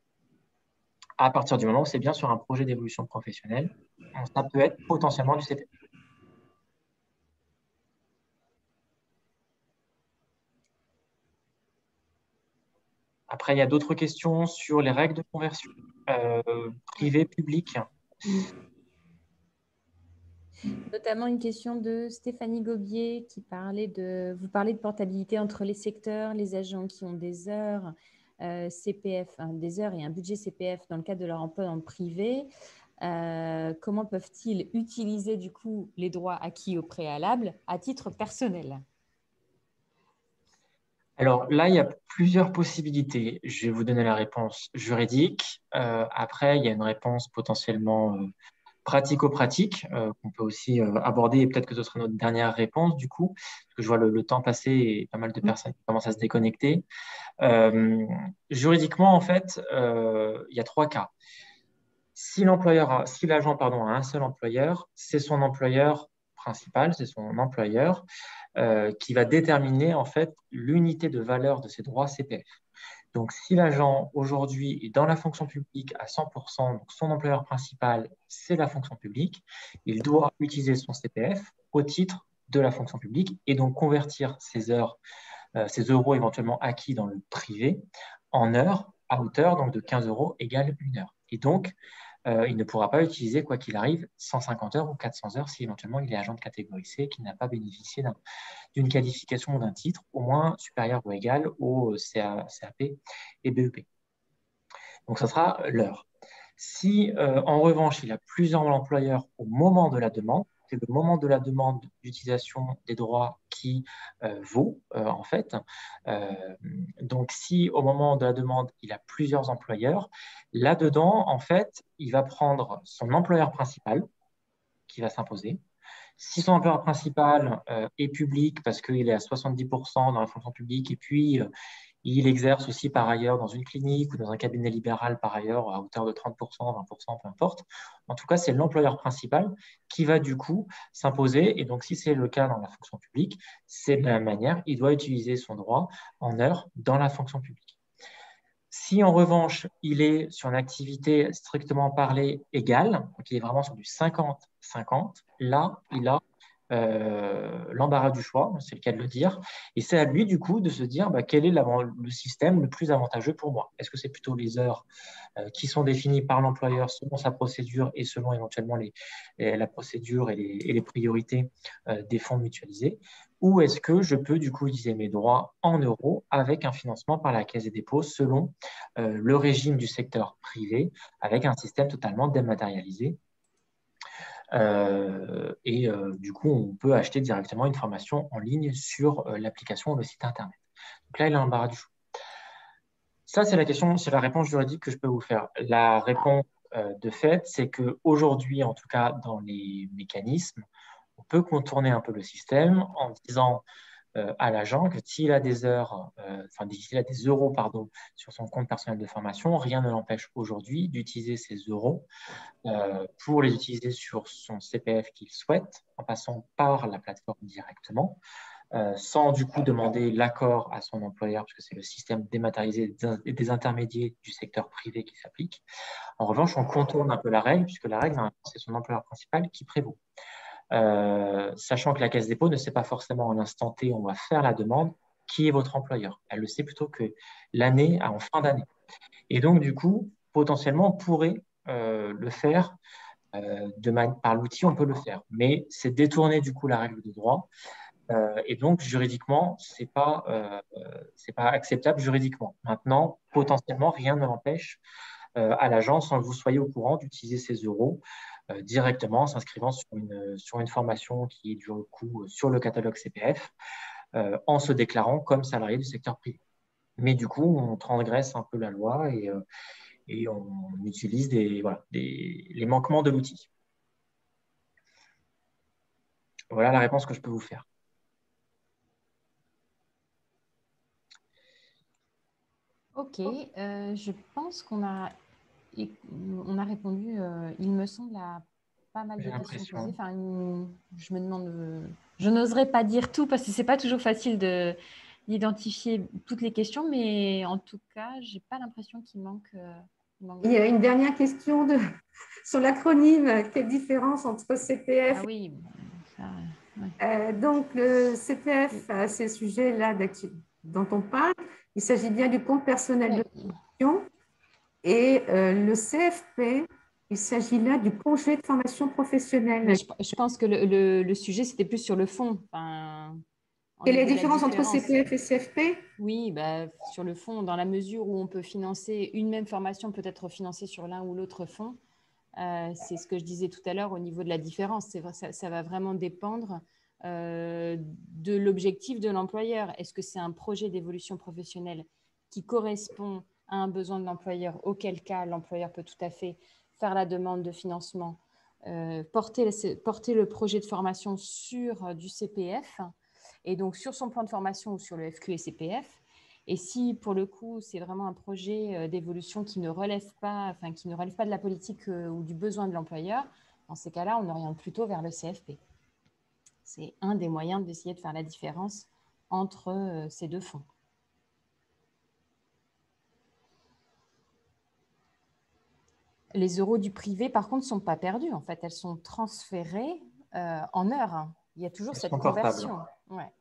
À partir du moment où c'est bien sur un projet d'évolution professionnelle, ça peut être potentiellement du CPF. Après, il y a d'autres questions sur les règles de conversion privées-publiques. Notamment une question de Stéphanie Gobier qui vous parlez de portabilité entre les secteurs, les agents qui ont des heures CPF, des heures et un budget CPF dans le cadre de leur emploi dans le privé. Comment peuvent-ils utiliser du coup les droits acquis au préalable à titre personnel? Alors là, il y a plusieurs possibilités. Je vais vous donner la réponse juridique. Après, il y a une réponse potentiellement pratico-pratique qu'on peut aussi aborder et peut-être que ce sera notre dernière réponse du coup, parce que je vois le temps passer et pas mal de personnes qui commencent à se déconnecter. Juridiquement, en fait, il y a trois cas. Si l'agent a un seul employeur, c'est son employeur principal, c'est son employeur qui va déterminer en fait l'unité de valeur de ses droits CPF. Donc, si l'agent aujourd'hui est dans la fonction publique à 100%, donc son employeur principal, c'est la fonction publique, il doit utiliser son CPF au titre de la fonction publique et donc convertir ses heures, ses euros éventuellement acquis dans le privé en heures à hauteur donc de 15 euros égale une heure. Et donc, il ne pourra pas utiliser, quoi qu'il arrive, 150 heures ou 400 heures si éventuellement il est agent de catégorie C et qui n'a pas bénéficié d'une qualification ou d'un titre au moins supérieur ou égal au CAP et BEP. Donc, ça sera l'heure. Si, en revanche, il a plusieurs employeurs au moment de la demande, c'est le moment de la demande d'utilisation des droits qui vaut, en fait. Donc, si au moment de la demande, il a plusieurs employeurs, là-dedans, en fait, il va prendre son employeur principal qui va s'imposer. Si son employeur principal est public parce qu'il est à 70% dans la fonction publique et puis il exerce aussi par ailleurs dans une clinique ou dans un cabinet libéral par ailleurs à hauteur de 30%, 20%, peu importe. En tout cas, c'est l'employeur principal qui va du coup s'imposer. Et donc, si c'est le cas dans la fonction publique, c'est de la même manière, il doit utiliser son droit en heure dans la fonction publique. Si en revanche, il est sur une activité strictement parlée égale, donc il est vraiment sur du 50-50, là, il a l'embarras du choix, c'est le cas de le dire, et c'est à lui du coup de se dire quel est le système le plus avantageux pour moi. Est-ce que c'est plutôt les heures qui sont définies par l'employeur selon sa procédure et selon éventuellement la procédure et les priorités des fonds mutualisés, ou est-ce que je peux du coup utiliser mes droits en euros avec un financement par la Caisse des dépôts selon le régime du secteur privé avec un système totalement dématérialisé. Du coup, on peut acheter directement une formation en ligne sur l'application ou le site internet. Donc là, il a l'embarras du choix. Ça, c'est la réponse juridique que je peux vous faire. La réponse de fait, c'est qu'aujourd'hui, en tout cas dans les mécanismes, on peut contourner un peu le système en disant à l'agent que s'il a des heures, s'il a des euros sur son compte personnel de formation, rien ne l'empêche aujourd'hui d'utiliser ces euros pour les utiliser sur son CPF qu'il souhaite en passant par la plateforme directement. sans du coup demander l'accord à son employeur, parce que c'est le système dématérialisé des intermédiaires du secteur privé qui s'applique. En revanche, on contourne un peu la règle, puisque la règle, c'est son employeur principal qui prévaut. Sachant que la Caisse des dépôts ne sait pas forcément à l'instant T, on va faire la demande, qui est votre employeur. Elle le sait plutôt que l'année, en fin d'année. Et donc, du coup, potentiellement, on pourrait le faire par l'outil, on peut le faire. Mais c'est détourner du coup la règle de droit. Et donc, juridiquement, c'est pas acceptable juridiquement. Maintenant, potentiellement, rien ne l'empêche à l'agence, sans que vous soyez au courant, d'utiliser ces euros directement en s'inscrivant sur une formation qui est du coup sur le catalogue CPF, en se déclarant comme salarié du secteur privé. Mais du coup, on transgresse un peu la loi et on utilise les manquements de l'outil. Voilà la réponse que je peux vous faire. Ok, je pense qu'on a répondu, il me semble, à pas mal de questions posées. Enfin, je me demande, je n'oserais pas dire tout parce que c'est pas toujours facile d'identifier toutes les questions, mais en tout cas, j'ai pas l'impression qu'il manque. Il y a une dernière question sur l'acronyme. Quelle différence entre CPF? Ah oui. Ça, donc, le CPF, ces sujets-là dont on parle, il s'agit bien du compte personnel de formation. Et le CFP, il s'agit là du congé de formation professionnelle. Mais je pense que le sujet, c'était plus sur le fond. Quelle est la différence entre CPF et CFP? Oui, sur le fond, dans la mesure où on peut financer une même formation, peut être financée sur l'un ou l'autre fonds. C'est ce que je disais tout à l'heure au niveau de la différence. Ça va vraiment dépendre de l'objectif de l'employeur. Est-ce que c'est un projet d'évolution professionnelle qui correspond à un besoin de l'employeur, auquel cas l'employeur peut tout à fait faire la demande de financement, porter le projet de formation sur du CPF et donc sur son plan de formation ou sur le FQ et CPF. Et si, pour le coup, c'est vraiment un projet d'évolution qui ne relève pas de la politique ou du besoin de l'employeur, dans ces cas-là, on oriente plutôt vers le CFP. C'est un des moyens d'essayer de faire la différence entre ces deux fonds. Les euros du privé, par contre, ne sont pas perdus. En fait, elles sont transférées en heures. Il y a toujours cette conversion. Ouais.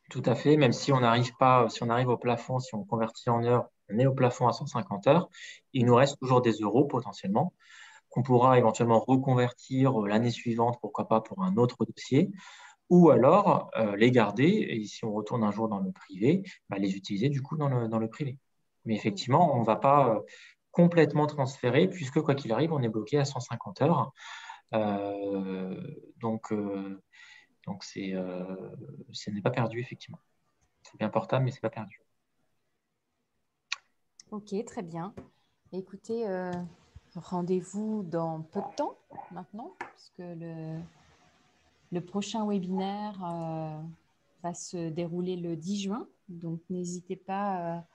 Tout à fait, même si on n'arrive pas, si on arrive au plafond, si on convertit en heures, on est au plafond à 150 heures, il nous reste toujours des euros potentiellement qu'on pourra éventuellement reconvertir l'année suivante, pourquoi pas pour un autre dossier, ou alors les garder et si on retourne un jour dans le privé, les utiliser du coup dans le privé. Mais effectivement, on ne va pas complètement transférer puisque quoi qu'il arrive, on est bloqué à 150 heures. Donc, ce n'est pas perdu, effectivement. C'est bien portable, mais ce n'est pas perdu. Ok, très bien. Écoutez, rendez-vous dans peu de temps maintenant, puisque le prochain webinaire va se dérouler le 10 juin. Donc, n'hésitez pas,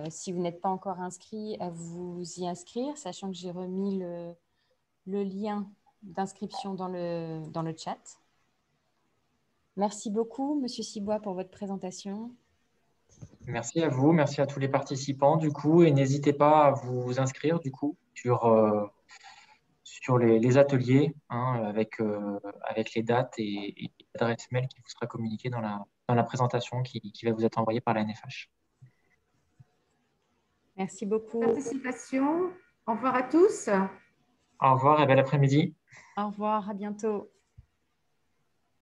si vous n'êtes pas encore inscrit, à vous y inscrire, sachant que j'ai remis le lien d'inscription dans le chat. Merci beaucoup, Monsieur Cibois, pour votre présentation. Merci à vous, merci à tous les participants du coup, et n'hésitez pas à vous inscrire du coup sur les ateliers avec les dates et l'adresse mail qui vous sera communiquée dans la présentation qui va vous être envoyée par la NFH. Merci beaucoup. Participation. Au revoir à tous. Au revoir et bel après-midi. Au revoir, à bientôt.